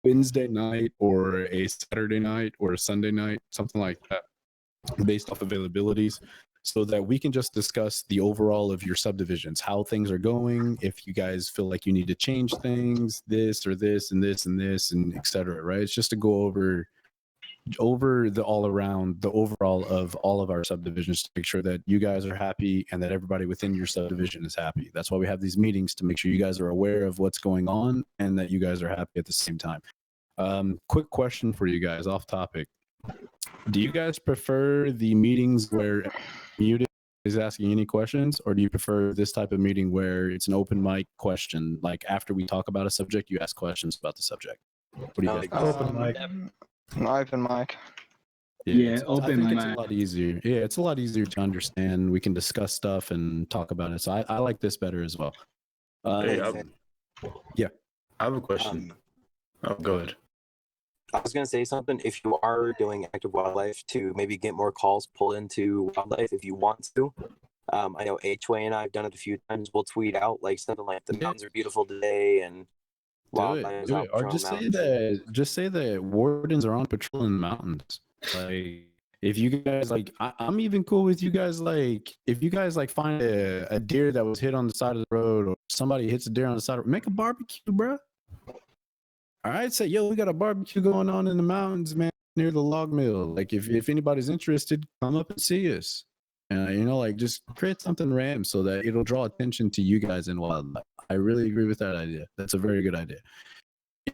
Wednesday night or a Saturday night or a Sunday night, something like that, based off availabilities, so that we can just discuss the overall of your subdivisions, how things are going, if you guys feel like you need to change things, this or this and this and this and et cetera, right? It's just to go over over the all around, the overall of all of our subdivisions to make sure that you guys are happy and that everybody within your subdivision is happy. That's why we have these meetings, to make sure you guys are aware of what's going on and that you guys are happy at the same time. Quick question for you guys, off topic. Do you guys prefer the meetings where muted is asking any questions, or do you prefer this type of meeting where it's an open mic question? Like after we talk about a subject, you ask questions about the subject. What do you guys think? Open mic. Open mic. Yeah, I open think it's mic. a lot easier. Yeah, it's a lot easier to understand. We can discuss stuff and talk about it. So I like this better as well. Hey, Yeah. I have a question. Go ahead. I was going to say something. If you are doing active wildlife, to maybe get more calls pulled into wildlife if you want to. I know H-Way and I have done it a few times. We'll tweet out like something like the mountains are beautiful today and wildlife is Do out it. Or patrolling just say that wardens are on patrol in the mountains. Like if you guys like, I'm even cool with you guys. Like if you guys like find a deer that was hit on the side of the road, or somebody hits a deer on the side of, make a barbecue, bro. All right, say, yo, we got a barbecue going on in the mountains, man, near the log mill. Like, if anybody's interested, come up and see us. You know, like, just create something random so that it'll draw attention to you guys in wildlife. I really agree with that idea. That's a very good idea.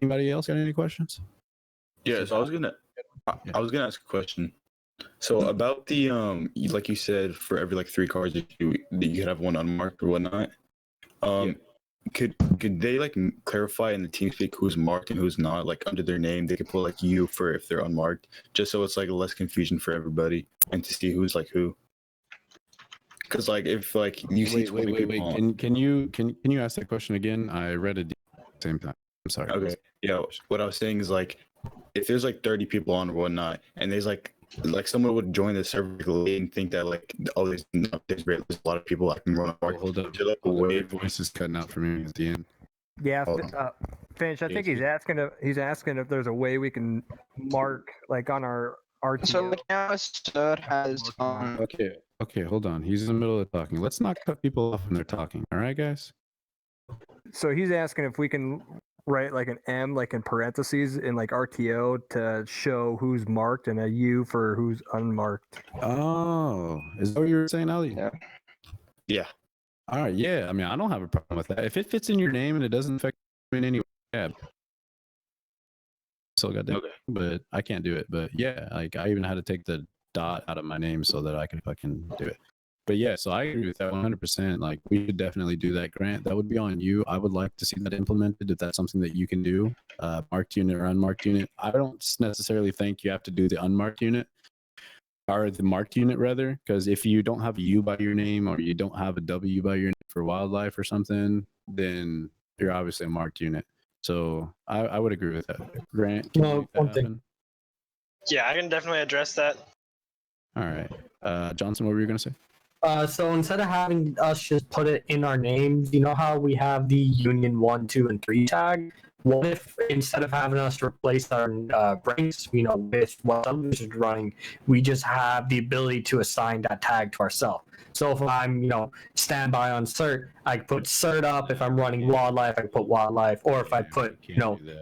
Anybody else got any questions? Yeah, so I was gonna ask a question. So about the like you said, for every like 3 cars that you could have one unmarked or whatnot. Could they like clarify in the team speak who's marked and who's not, like under their name? They could put like you for if they're unmarked, just so it's like less confusion for everybody and to see who's like who. Because like if like you see 20 people on- Can you ask that question again? I read it at the same time. I'm sorry. Okay. Yeah. What I was saying is like if there's like 30 people on or whatnot, and there's like someone would join the server late and think that like there's a lot of people I can run a hold up. Your voice is cutting out for me at the end. Yeah, Hold on. Finch. I think he's asking if there's a way we can mark like on our RTO. So like now Stud has Okay, hold on. He's in the middle of talking. Let's not cut people off when they're talking. All right, guys? So he's asking if we can write like an M, like in parentheses in like RTO to show who's marked and a U for who's unmarked. Oh, is that what you were saying, Ali? Yeah. All right, yeah. I mean, I don't have a problem with that. If it fits in your name and it doesn't affect you in any way, yeah. Still got that, okay. But I can't do it. But yeah, like I even had to take the dot out of my name so that I could fucking do it. But yeah, so I agree with that 100%. Like we should definitely do that, Grant. That would be on you. I would like to see that implemented if that's something that you can do. Marked unit or unmarked unit. I don't necessarily think you have to do the unmarked unit or the marked unit rather, because if you don't have a U by your name or you don't have a W by your name for wildlife or something, then you're obviously a marked unit. So I would agree with that. Grant, can you make that happen? Yeah, I can definitely address that. All right. Johnson, what were you going to say? So instead of having us just put it in our names, you know how we have the Union 1, 2, and 3 tag? What if instead of having us replace our ranks, with what subdivision is running, we just have the ability to assign that tag to ourselves? So if I'm, standby on cert, I put cert up. If I'm running wildlife, I put wildlife. Or if I put,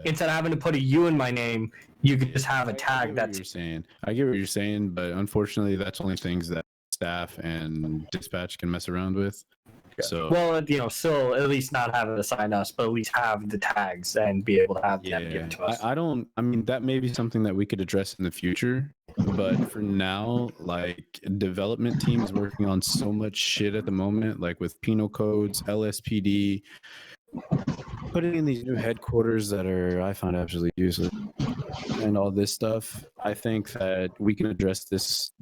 instead of having to put a U in my name, you could just have a tag that's. I get what you're saying, but unfortunately, that's only things that staff and dispatch can mess around with. So well, still at least not have it assign us, but at least have the tags and be able to have them given to us. I mean, that may be something that we could address in the future, but for now, like development team is working on so much shit at the moment, like with penal codes, LSPD, putting in these new headquarters that I find absolutely useless, and all this stuff. I think that we can address this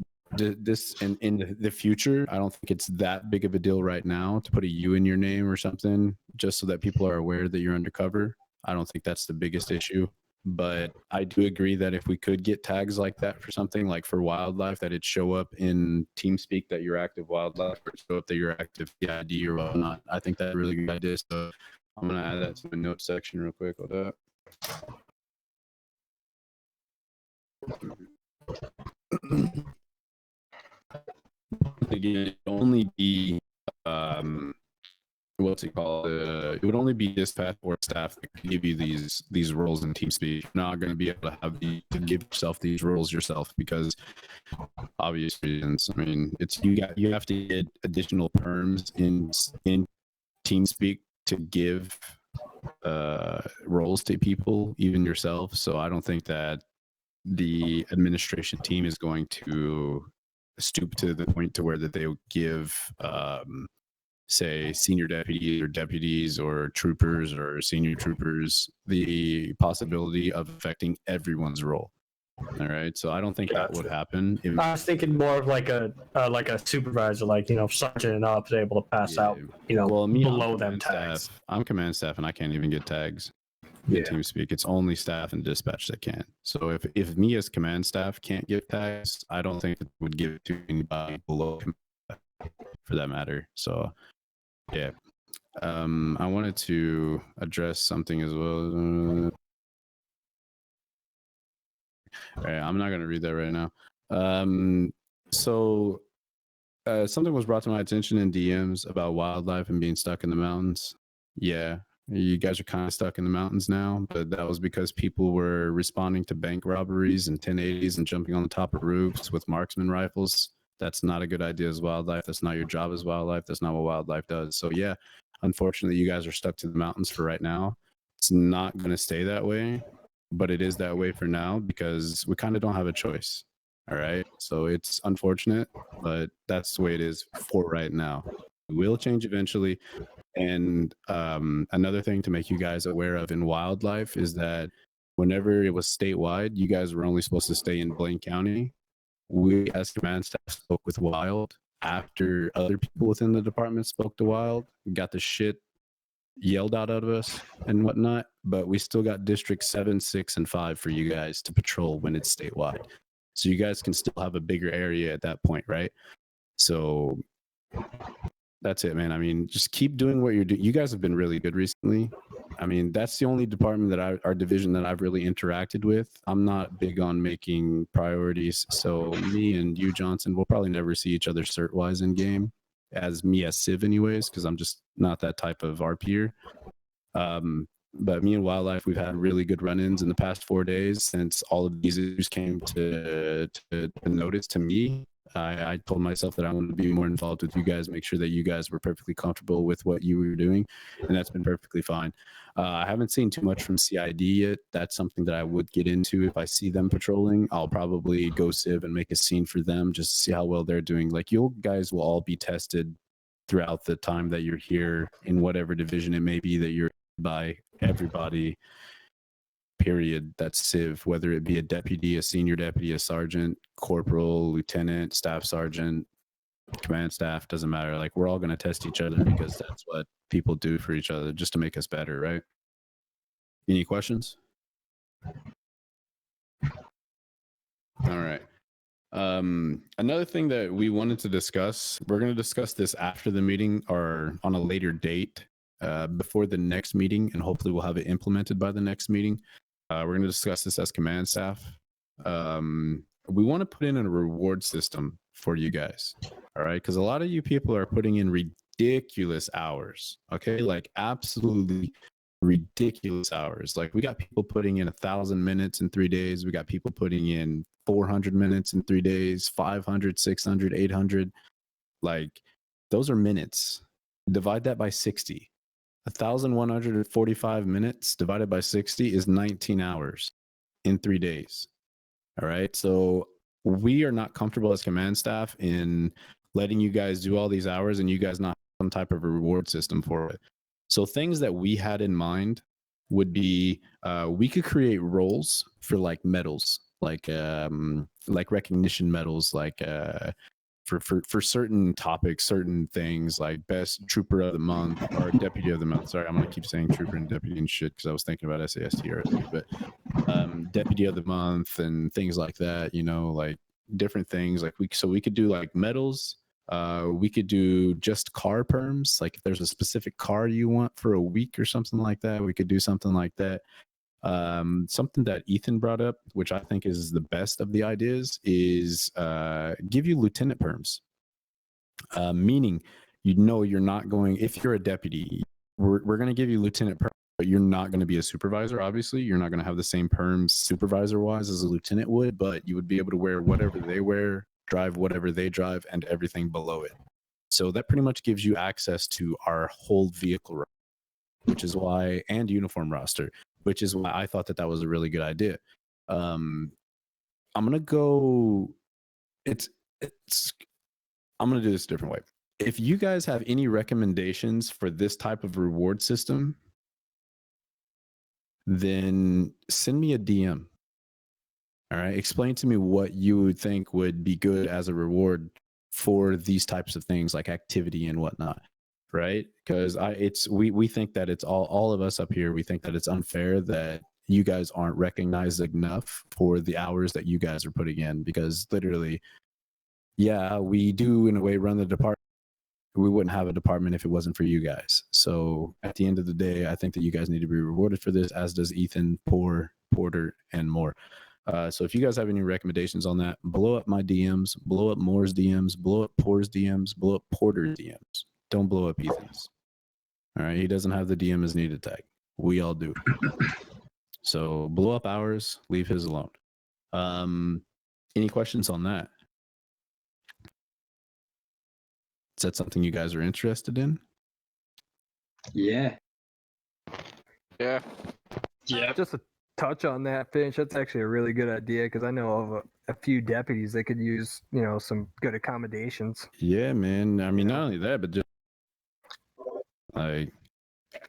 in the future. I don't think it's that big of a deal right now to put a U in your name or something, just so that people are aware that you're undercover. I don't think that's the biggest issue, but I do agree that if we could get tags like that for something like for wildlife, that it show up in TeamSpeak that you're active wildlife, or show up that you're active PID or whatnot. I think that's a really good idea. So I'm gonna add that to the notes section real quick. Hold up. Again, only be what's it called? It would only be dispatch or staff that could give you these roles in TeamSpeak. You're not going to be able to have to give yourself these roles yourself because obvious reasons. I mean, you have to get additional perms in TeamSpeak to give roles to people, even yourself. So I don't think that the administration team is going to stoop to the point to where that they will give say senior deputies or troopers or senior troopers the possibility of affecting everyone's role. All right, so I don't think that would happen. I was thinking more of like a supervisor, like sergeant and up, is able to pass out well, me, below them tags. staff. I'm command staff, and I can't even get tags in TeamSpeak. It's only staff and dispatch that can. So if me as command staff can't give tags, I don't think it would give it to anybody below command staff, for that matter. So yeah, I wanted to address something as well. All right, I'm not going to read that right now. So something was brought to my attention in DMs about wildlife and being stuck in the mountains. Yeah, you guys are kind of stuck in the mountains now, but that was because people were responding to bank robberies and 1080s and jumping on the top of roofs with marksman rifles. That's not a good idea as wildlife. That's not your job as wildlife. That's not what wildlife does. So yeah, unfortunately, you guys are stuck to the mountains for right now. It's not going to stay that way, but it is that way for now because we kind of don't have a choice. All right. So it's unfortunate, but that's the way it is for right now. It will change eventually. And another thing to make you guys aware of in wildlife is that whenever it was statewide, you guys were only supposed to stay in Blaine County. We, as command staff, spoke with Wild after other people within the department spoke to Wild. We got the shit yelled out of us and whatnot, but we still got District 7, 6, and 5 for you guys to patrol when it's statewide. So you guys can still have a bigger area at that point, right? So that's it, man. I mean, just keep doing what you're doing. You guys have been really good recently. I mean, that's the only department that our division that I've really interacted with. I'm not big on making priorities. So me and you, Johnson, we'll probably never see each other cert-wise in game, as me as Civ anyways, because I'm just not that type of RPer. But me and Wildlife, we've had really good run-ins in the past 4 days since all of these issues came to notice to me. I told myself that I wanted to be more involved with you guys, make sure that you guys were perfectly comfortable with what you were doing, and that's been perfectly fine. I haven't seen too much from CID yet. That's something that I would get into if I see them patrolling. I'll probably go Civ and make a scene for them just to see how well they're doing. Like, you guys will all be tested throughout the time that you're here in whatever division it may be that you're by everybody, period. That's Civ, whether it be a deputy, a senior deputy, a sergeant, corporal, lieutenant, staff sergeant, command staff, doesn't matter. Like, we're all going to test each other because that's what people do for each other just to make us better, right? Any questions? All right. Another thing that we wanted to discuss, we're going to discuss this after the meeting or on a later date, before the next meeting, and hopefully we'll have it implemented by the next meeting. We're going to discuss this as command staff. We want to put in a reward system for you guys. All right. Because a lot of you people are putting in ridiculous hours. Okay. Like, absolutely ridiculous hours. Like, we got people putting in 1,000 minutes in 3 days. We got people putting in 400 minutes in 3 days, 500, 600, 800. Like, those are minutes. Divide that by 60. 1,145 minutes divided by 60 is 19 hours in 3 days. All right. So we are not comfortable as command staff in letting you guys do all these hours and you guys not have some type of a reward system for it. So things that we had in mind would be we could create roles for like medals, like recognition medals, like for certain topics, certain things, like best trooper of the month or deputy of the month. Sorry, I'm gonna keep saying trooper and deputy and shit because I was thinking about SAST earlier, but deputy of the month and things like that, you know, like different things. Like we could do like medals. We could do just car perms. Like if there's a specific car you want for a week or something like that, we could do something like that. Something that Ethan brought up, which I think is the best of the ideas, is give you lieutenant perms, meaning you know you're not going. If you're a deputy, we're going to give you lieutenant perm, but you're not going to be a supervisor. Obviously, you're not going to have the same perms supervisor wise as a lieutenant would, but you would be able to wear whatever they wear, drive whatever they drive, and everything below it. So that pretty much gives you access to our whole vehicle, which is why, and uniform roster, which is why I thought that that was a really good idea. I'm gonna go. I'm gonna do this a different way. If you guys have any recommendations for this type of reward system, then send me a DM. All right, explain to me what you would think would be good as a reward for these types of things like activity and whatnot, right? Because we think that it's all of us up here. We think that it's unfair that you guys aren't recognized enough for the hours that you guys are putting in. Because literally, yeah, we do in a way run the department. We wouldn't have a department if it wasn't for you guys. So at the end of the day, I think that you guys need to be rewarded for this, as does Ethan, Porter, and more. So if you guys have any recommendations on that, blow up my DMs, blow up Moore's DMs, blow up Poor's DMs, blow up Porter's DMs. Don't blow up Ethan's. All right, he doesn't have the DM as needed tag. We all do. So blow up ours, leave his alone. Any questions on that? Is that something you guys are interested in? Yeah. Yeah. Yeah. Just a touch on that, Finch. That's actually a really good idea because I know of a few deputies that could use, some good accommodations. Yeah, man. I mean, not only that, but just like,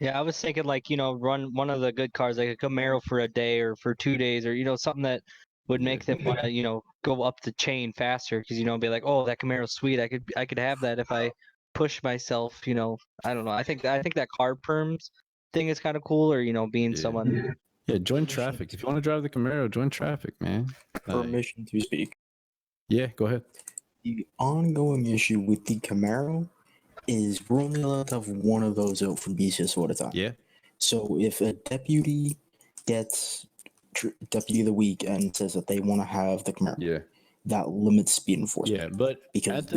Yeah, I was thinking run one of the good cars, like a Camaro for a day or for 2 days, or something that would make them want to go up the chain faster because be like, oh, that Camaro's sweet. I could have that if I push myself. I don't know. I think that car perms thing is kind of cool, or being someone. Yeah, join traffic. If you want to drive the Camaro, join traffic, man. Permission to speak. Yeah, go ahead. The ongoing issue with the Camaro is we're only allowed to have one of those out for BCSO at a time. Yeah. So if a deputy gets deputy of the week and says that they want to have the Camaro, yeah, that limits speed enforcement. Yeah, but because at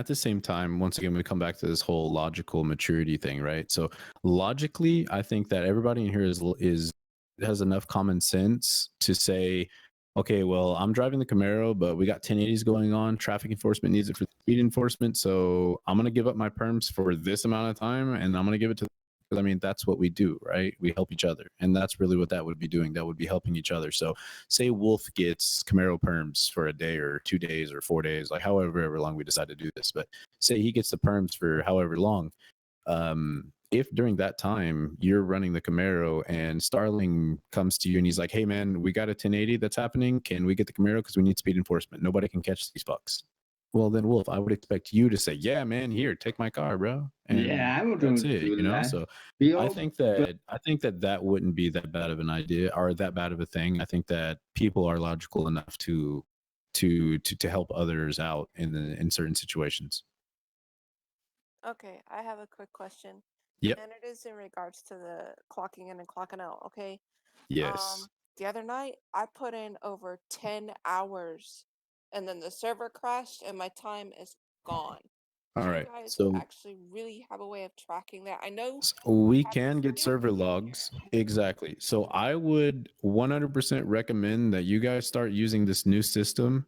the same time, once again, we come back to this whole logical maturity thing, right? So logically, I think that everybody in here has enough common sense to say, okay, well, I'm driving the Camaro, but we got 1080s going on. Traffic enforcement needs it for speed enforcement, so I'm gonna give up my perms for this amount of time, and I'm gonna give it to. I mean, that's what we do, right? We help each other. And that's really what that would be doing. That would be helping each other. So say Wolf gets Camaro perms for a day or 2 days or 4 days, like however long we decide to do this. But say he gets the perms for however long. If during that time you're running the Camaro and Starling comes to you and he's like, hey, man, we got a 1080 that's happening. Can we get the Camaro? Because we need speed enforcement. Nobody can catch these fucks. Well, then, Wolf, I would expect you to say, yeah, man, here, take my car, bro. And yeah, I would that's do it, that. So I think that wouldn't be that bad of an idea or that bad of a thing. I think that people are logical enough to help others out in certain situations. Okay, I have a quick question. Yep. And it is in regards to the clocking in and clocking out, okay? Yes. The other night, I put in over 10 hours, and then the server crashed, and my time is gone. All Do right. you guys So actually really have a way of tracking that? I know we can get server logs. Exactly. So I would 100% recommend that you guys start using this new system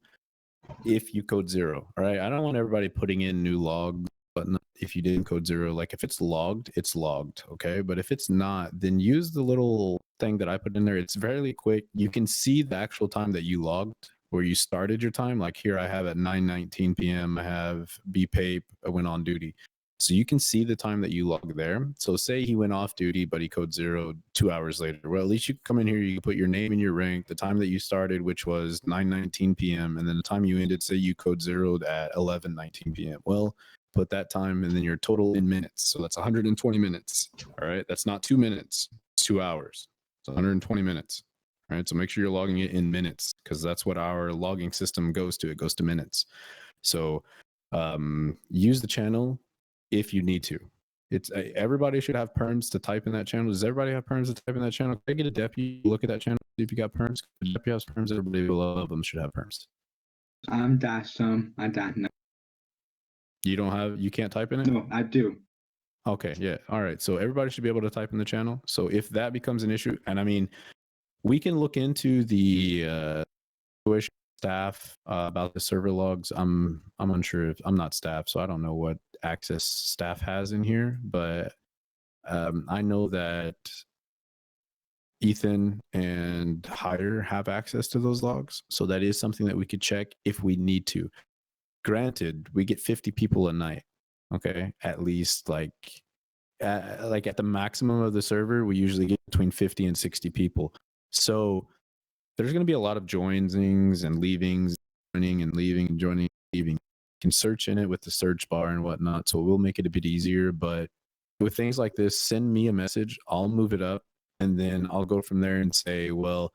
if you code 0. All right. I don't want everybody putting in new logs, but if you didn't code 0, like if it's logged, it's logged. Okay. But if it's not, then use the little thing that I put in there. It's fairly quick. You can see the actual time that you logged, where you started your time. Like here I have at 9:19 p.m. I have BPAPE, I went on duty. So you can see the time that you log there. So say he went off duty, but he code 0 2 hours later. Well, at least you can come in here, you can put your name and your rank, the time that you started, which was 9:19 p.m. And then the time you ended, say you code 0 at 11:19 p.m. Well, put that time and then your total in minutes. So that's 120 minutes. All right. That's not 2 minutes. It's 2 hours. It's 120 minutes. All right. So make sure you're logging it in minutes because that's what our logging system goes to. It goes to minutes. So use the channel if you need to. It's everybody should have perms to type in that channel. Does everybody have perms to type in that channel? Can I get a deputy? Look at that channel, see if you got perms. If the deputy has perms, everybody below them should have perms. I'm that some. I don't know. You can't type in it? No, I do. Okay, yeah. All right. So everybody should be able to type in the channel. So if that becomes an issue, and I mean, we can look into the situation staff about the server logs. I'm unsure if I'm not staff, so I don't know what access staff has in here, but I know that Ethan and Hire have access to those logs, so that is something that we could check if we need to. Granted, we get 50 people a night, okay, at least like at the maximum of the server, we usually get between 50 and 60 people. So there's going to be a lot of joinings and leavings, joining and leaving and joining and leaving. You can search in it with the search bar and whatnot, so we'll make it a bit easier. But with things like this, send me a message. I'll move it up, and then I'll go from there and say, well,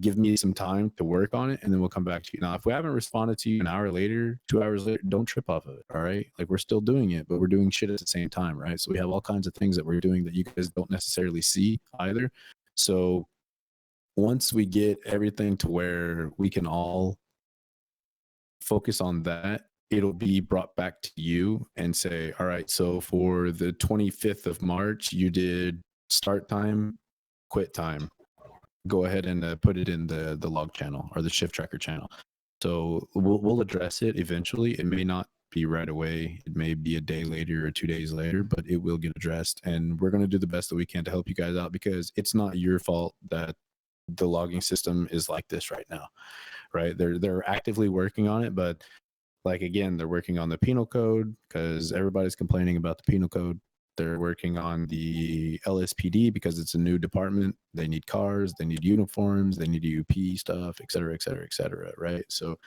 give me some time to work on it, and then we'll come back to you. Now, if we haven't responded to you an hour later, 2 hours later, don't trip off of it, all right? Like, we're still doing it, but we're doing shit at the same time, right? So we have all kinds of things that we're doing that you guys don't necessarily see either. So once we get everything to where we can all focus on that, it'll be brought back to you and say, all right, so for the 25th of March, you did start time, quit time. Go ahead and put it in the log channel or the shift tracker channel. So we'll address it eventually. It may not be right away. It may be a day later or 2 days later, but it will get addressed. And we're going to do the best that we can to help you guys out, because it's not your fault that the logging system is like this right now, right? They're actively working on it, but like, again, they're working on the penal code because everybody's complaining about the penal code. They're working on the LSPD because it's a new department. They need cars, they need uniforms, they need UP stuff, et cetera, et cetera, et cetera, right? So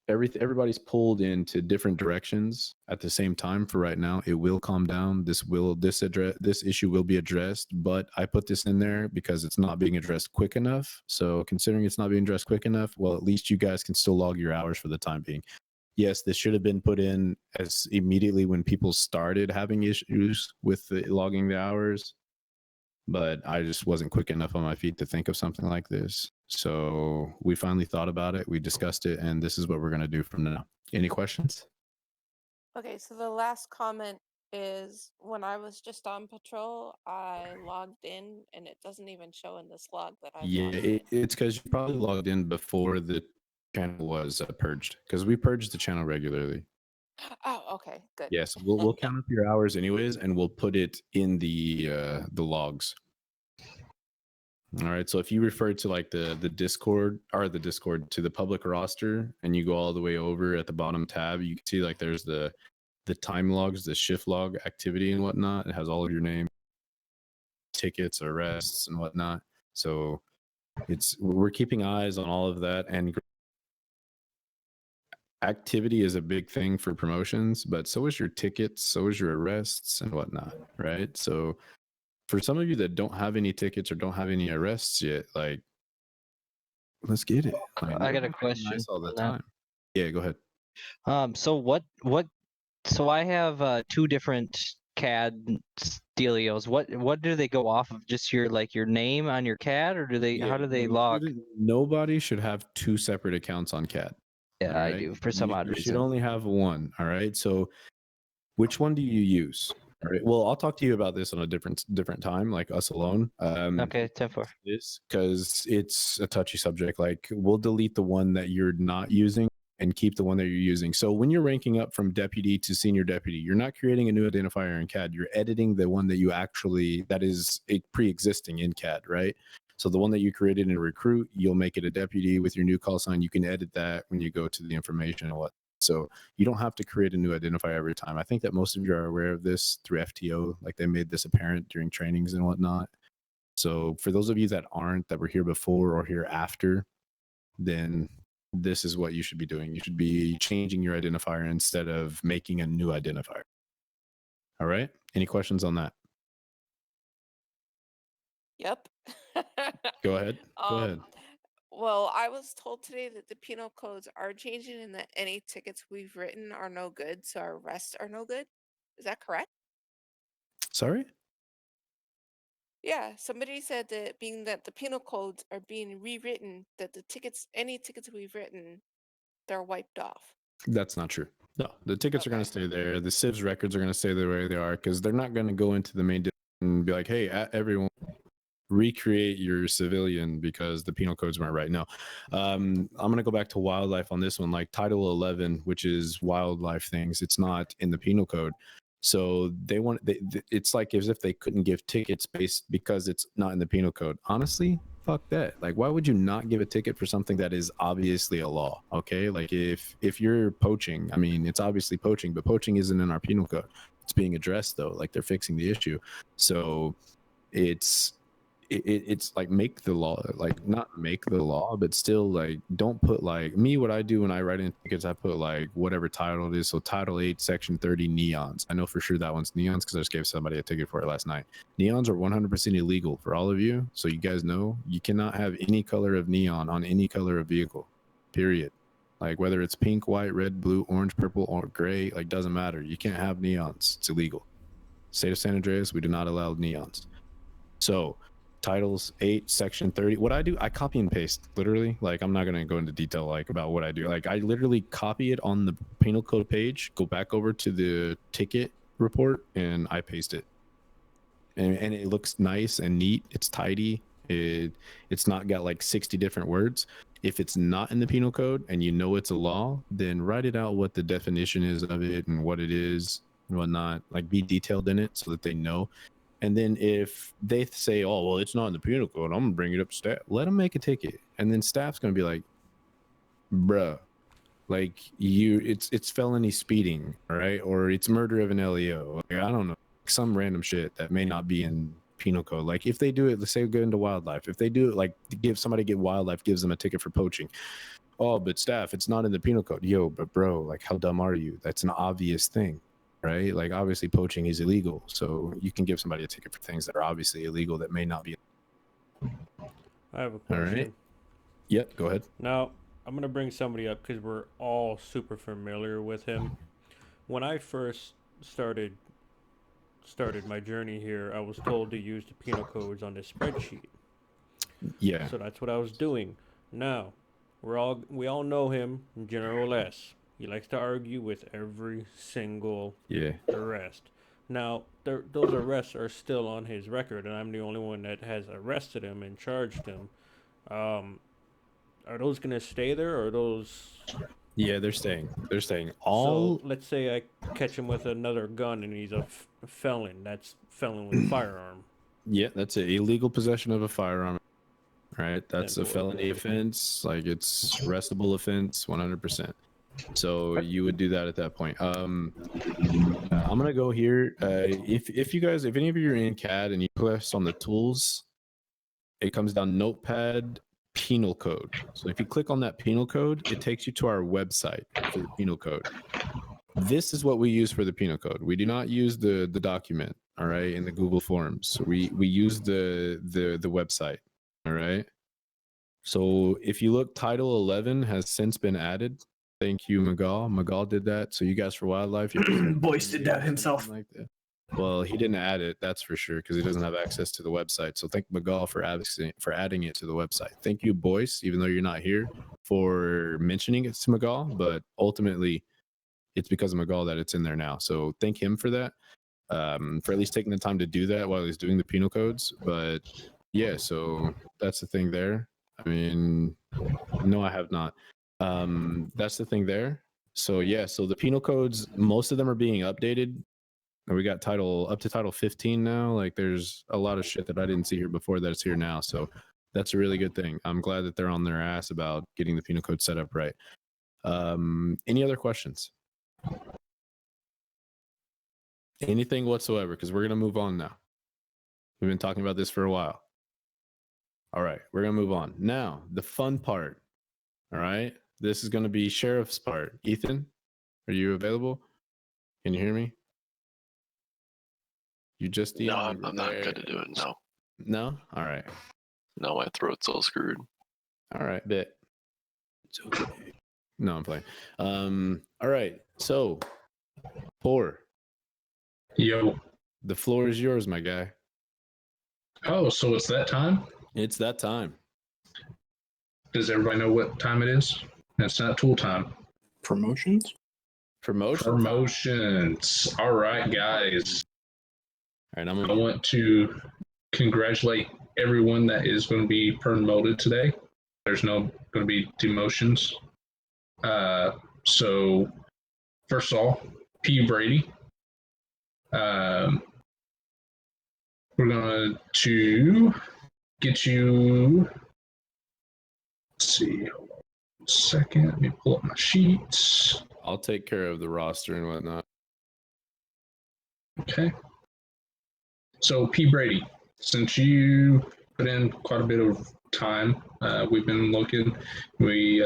everybody's pulled into different directions at the same time for right now. It will calm down. This issue will be addressed, but I put this in there because it's not being addressed quick enough. So considering it's not being addressed quick enough, well, at least you guys can still log your hours for the time being. Yes, this should have been put in as immediately when people started having issues with logging the hours, but I just wasn't quick enough on my feet to think of something like this. So we finally thought about it, we discussed it, and this is what we're going to do from now. Any questions? Okay, so the last comment is when I was just on patrol, I logged in and it doesn't even show in this log that I Yeah, logged in. it's because you probably logged in before the channel was purged, because we purge the channel regularly. Oh, okay, good. Yes, we'll count up your hours anyways, and we'll put it in the logs. All right. So if you refer to like the Discord to the public roster, and you go all the way over at the bottom tab, you can see like there's the time logs, the shift log activity and whatnot. It has all of your name, tickets, arrests, and whatnot. So we're keeping eyes on all of that, and activity is a big thing for promotions, but so is your tickets, so is your arrests and whatnot, right? So for some of you that don't have any tickets or don't have any arrests yet, like, let's get it. Like, I got a we're question nice all the on that. time. Yeah, go ahead. So I have 2 different CAD dealios. What do they go off of? Just your name on your CAD, or how do they log? Nobody should have 2 separate accounts on CAD. Yeah, I do for some odd You should reason. only have one. All right. So which one do you use? All right. Well, I'll talk to you about this on a different time, like us alone. Okay, 10-4. This, because it's a touchy subject. Like, we'll delete the one that you're not using and keep the one that you're using. So when you're ranking up from deputy to senior deputy, you're not creating a new identifier in CAD. You're editing the one that is pre-existing in CAD, right? So the one that you created in recruit, you'll make it a deputy with your new call sign. You can edit that when you go to the information and what. So you don't have to create a new identifier every time. I think that most of you are aware of this through FTO. Like, they made this apparent during trainings and whatnot. So for those of you that were here before or here after, then this is what you should be doing. You should be changing your identifier instead of making a new identifier. All right. Any questions on that? Yep. Go ahead. Go ahead. Well, I was told today that the penal codes are changing and that any tickets we've written are no good, so our arrests are no good. Is that correct? Sorry? Yeah, somebody said that being that the penal codes are being rewritten, that any tickets we've written, they're wiped off. That's not true. No, the tickets are going to stay there. The civs records are going to stay the way they are because they're not going to go into the main district and be like, "Hey, everyone, recreate your civilian because the penal codes weren't right." No, I'm going to go back to wildlife on this one. Like Title 11, which is wildlife things, it's not in the penal code. So it's like as if they couldn't give tickets based because it's not in the penal code. Honestly, fuck that. Like, why would you not give a ticket for something that is obviously a law? Okay, like if you're poaching, I mean, it's obviously poaching, but poaching isn't in our penal code. It's being addressed though. Like they're fixing the issue. So it's like make the law, like not make the law, but still like don't put like me. What I do when I write in tickets, I put like whatever title it is. So Title 8, Section 30, neons. I know for sure that one's neons because I just gave somebody a ticket for it last night. Neons are 100% illegal for all of you. So you guys know you cannot have any color of neon on any color of vehicle, period. Like whether it's pink, white, red, blue, orange, purple, or gray, like doesn't matter. You can't have neons. It's illegal. State of San Andreas, we do not allow neons. So Titles 8, Section 30. What I do, I copy and paste, literally. Like, I'm not going to go into detail, like, about what I do. Like, I literally copy it on the penal code page, go back over to the ticket report, and I paste it. And it looks nice and neat. It's tidy. It's not got, like, 60 different words. If it's not in the penal code and you know it's a law, then write it out what the definition is of it and what it is and whatnot. Like, be detailed in it so that they know. And then if they say, "Oh, well, it's not in the penal code, I'm gonna bring it up to staff," let them make a ticket, and then staff's gonna be like, "Bruh, like it's felony speeding, all right, or it's murder of an LEO. Like, I don't know, some random shit that may not be in penal code. Like if they do it, let's say go into wildlife. If they do it, like get wildlife, gives them a ticket for poaching. Oh, but staff, it's not in the penal code. Yo, but bro, like how dumb are you? That's an obvious thing." Right? Like obviously poaching is illegal. So you can give somebody a ticket for things that are obviously illegal that may not be. I have a question. All right. Yep, go ahead. Now, I'm going to bring somebody up because we're all super familiar with him. When I first started my journey here, I was told to use the penal codes on this spreadsheet. Yeah. So that's what I was doing. Now, we all know him, General S. He likes to argue with every single arrest. Now, those arrests are still on his record, and I'm the only one that has arrested him and charged him. Are those going to stay there, or are those... Yeah, they're staying. They're staying. So, let's say I catch him with another gun, and he's a felon. That's felon with firearm. Yeah, that's it. Illegal possession of a firearm. Right? That's a felony offense. Like, it's arrestable offense, 100%. So you would do that at that point. I'm gonna go here. If any of you are in CAD and you press on the tools, it comes down Notepad penal code. So if you click on that penal code, it takes you to our website for the penal code. This is what we use for the penal code. We do not use the document, all right, in the Google Forms. We use the website, all right. So if you look, Title 11 has since been added. Thank you, Magal. Magal did that. So you guys for wildlife, Boyce did that himself. Like that. Well, he didn't add it, that's for sure, because he doesn't have access to the website. So thank Magal for adding it to the website. Thank you, Boyce, even though you're not here, for mentioning it to Magal. But ultimately, it's because of Magal that it's in there now. So thank him for that, for at least taking the time to do that while he's doing the penal codes. But yeah, so that's the thing there. I mean, no, I have not. That's the thing there. So yeah, so the penal codes, most of them are being updated. And we got up to title 15 now. Like there's a lot of shit that I didn't see here before that's here now. So that's a really good thing. I'm glad that they're on their ass about getting the penal code set up right. Any other questions? Anything whatsoever, because we're gonna move on now. We've been talking about this for a while. All right, we're gonna move on. Now, the fun part. All right. This is going to be Sheriff's part. Ethan, are you available? Can you hear me? You just No, I'm not good to do it. No. No? All right. No, my throat's all screwed. All right, bet. It's okay. No, I'm playing. All right. So, Poor. Yo. The floor is yours, my guy. Oh, so it's that time? It's that time. Does everybody know what time it is? It's not tool time. Promotions? Promotions. All right, guys. All right, I want to congratulate everyone that is going to be promoted today. There's no going to be demotions. So first of all, P. Brady. We're going to get you. Let's see. Hold on a second. Let me pull up my sheets. I'll take care of the roster and whatnot. Okay. So P. Brady, since you put in quite a bit of time, we've been looking. We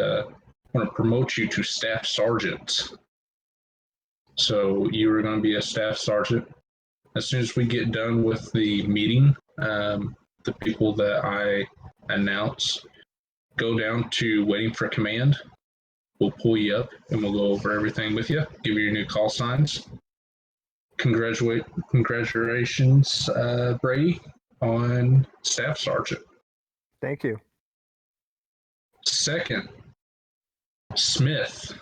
want to promote you to staff sergeant. So you are going to be a staff sergeant. As soon as we get done with the meeting, the people that I announce go down to waiting for command. We'll pull you up and we'll go over everything with you, give you your new call signs. Congratulations, Brady, on staff sergeant. Thank you. Second, Smith.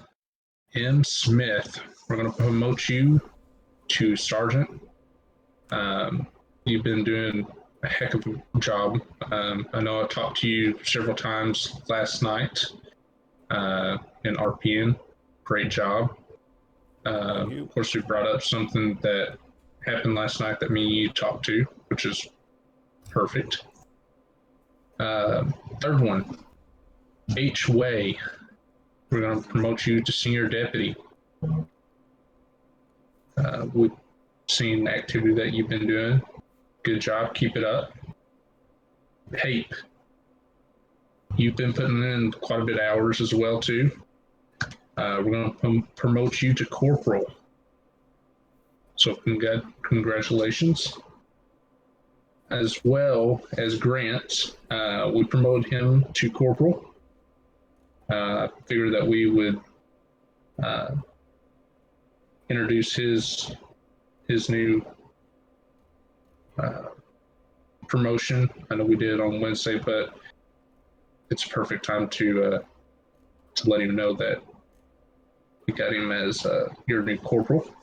M. Smith. We're going to promote you to sergeant. You've been doing a heck of a job. I know I talked to you several times last night in RPN. Great job. Of course, we brought up something that happened last night that me and you talked to, which is perfect. Third one, H. Way. We're going to promote you to senior deputy. We've seen the activity that you've been doing. Good job. Keep it up. Pape. You've been putting in quite a bit of hours as well, too. We're going to promote you to corporal. So congratulations. As well as Grant, we promoted him to corporal. Figured that we would introduce his new promotion. I know we did it on Wednesday, but it's a perfect time to let him know that we got him as your new corporal.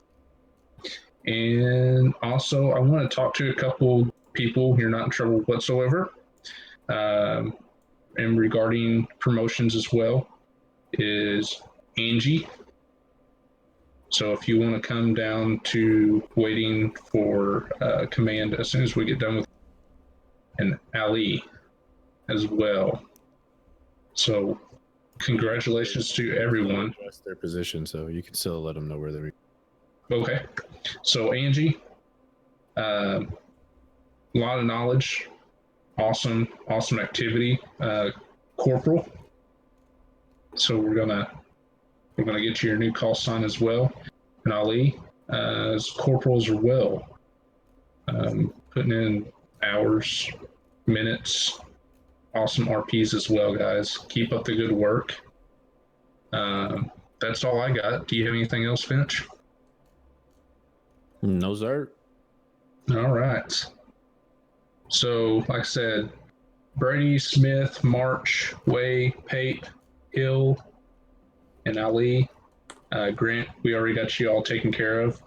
And also, I want to talk to a couple people. You're not in trouble whatsoever. And regarding promotions as well, is Angie. So if you want to come down to waiting for command as soon as we get done with, and Ali as well. So congratulations to everyone. Adjust their position, so you can still let them know where they're. Okay. So Angie, a lot of knowledge, awesome activity. Corporal. So we're gonna get you your new call sign as well, and Ali as corporals as well. Putting in hours, minutes, awesome RPs as well, guys. Keep up the good work. That's all I got. Do you have anything else, Finch? No, sir. All right. So, like I said, Brady, Smith, March, Way, Pape, Hill, and Ali. Grant, we already got you all taken care of.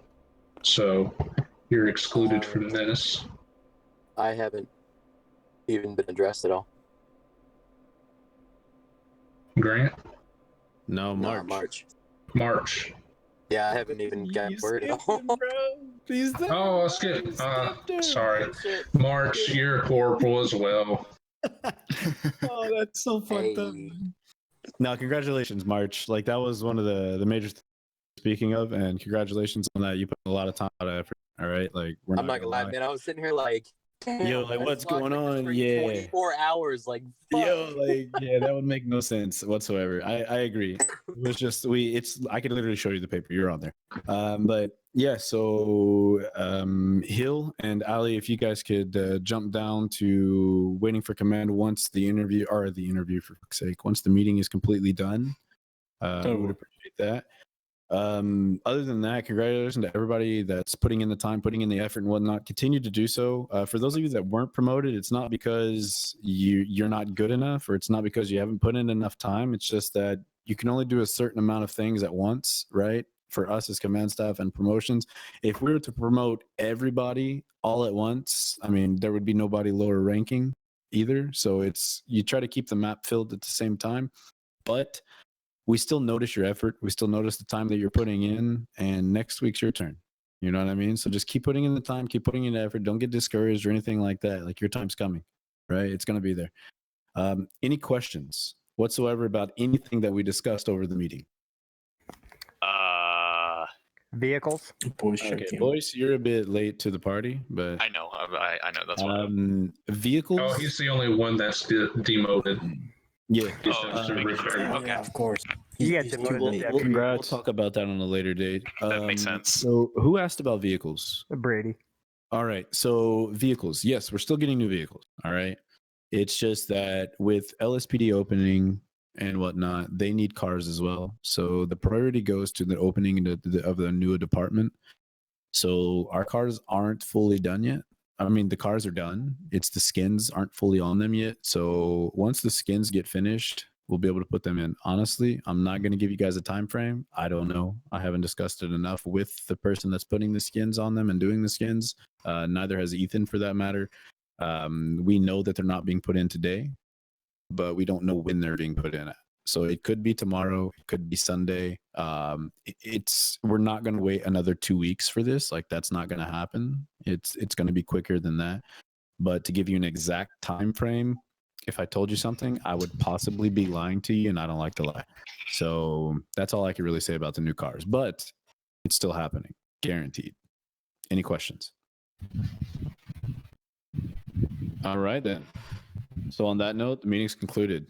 So, you're excluded from this. I haven't even been addressed at all. Grant? No, March. March. Yeah, I haven't even got word at all. Please don't. Oh, I'll skip. Sorry. March, you're a corporal as well. Oh, that's so fucked up. No, congratulations, March. Like, that was one of the major speaking of, and congratulations on that. You put a lot of time out of effort. All right, like, I'm not gonna lie, man. I was sitting here like, damn, yo, like, what's going on? Yeah, 24 hours, like, fuck. yo, like, yeah, that would make no sense whatsoever. I agree. It was just I could literally show you the paper. You're on there. But yeah, so Hill and Ali, if you guys could jump down to waiting for command once the interview for fuck's sake, once the meeting is completely done. We would appreciate that. Other than that, congratulations to everybody that's putting in the time, putting in the effort and whatnot. Continue to do so. For those of you that weren't promoted, it's not because you're not good enough, or it's not because you haven't put in enough time. It's just that you can only do a certain amount of things at once, right? for us as command staff and promotions. If we were to promote everybody all at once, I mean, there would be nobody lower ranking either. So you try to keep the map filled at the same time, but we still notice your effort. We still notice the time that you're putting in, and next week's your turn. You know what I mean? So just keep putting in the time, keep putting in the effort. Don't get discouraged or anything like that. Like, your time's coming, right? It's going to be there. Any questions whatsoever about anything that we discussed over the meeting? Vehicles. Okay, Boyce, you're a bit late to the party, but I know. I know. That's why. Vehicles. Oh, he's the only one that's demoted. Yeah. Oh, just making sure. Okay. Yeah, of course. You get He's demoted too to late. deputy. We'll talk about that on a later date. That makes sense. So, who asked about vehicles? Brady. All right. So, vehicles. Yes, we're still getting new vehicles. All right. It's just that with LSPD opening and whatnot, they need cars as well. So, the priority goes to the opening of the new department. So, our cars aren't fully done yet. I mean, the cars are done. It's the skins aren't fully on them yet. So, once the skins get finished, we'll be able to put them in. Honestly, I'm not going to give you guys a time frame. I don't know. I haven't discussed it enough with the person that's putting the skins on them and doing the skins. Neither has Ethan, for that matter. We know that they're not being put in today, but we don't know when they're being put in at. So it could be tomorrow. It could be Sunday. We're not going to wait another 2 weeks for this. Like, that's not going to happen. It's going to be quicker than that. But to give you an exact time frame, if I told you something, I would possibly be lying to you, and I don't like to lie. So that's all I can really say about the new cars. But it's still happening, guaranteed. Any questions? All right, then. So on that note, the meeting's concluded.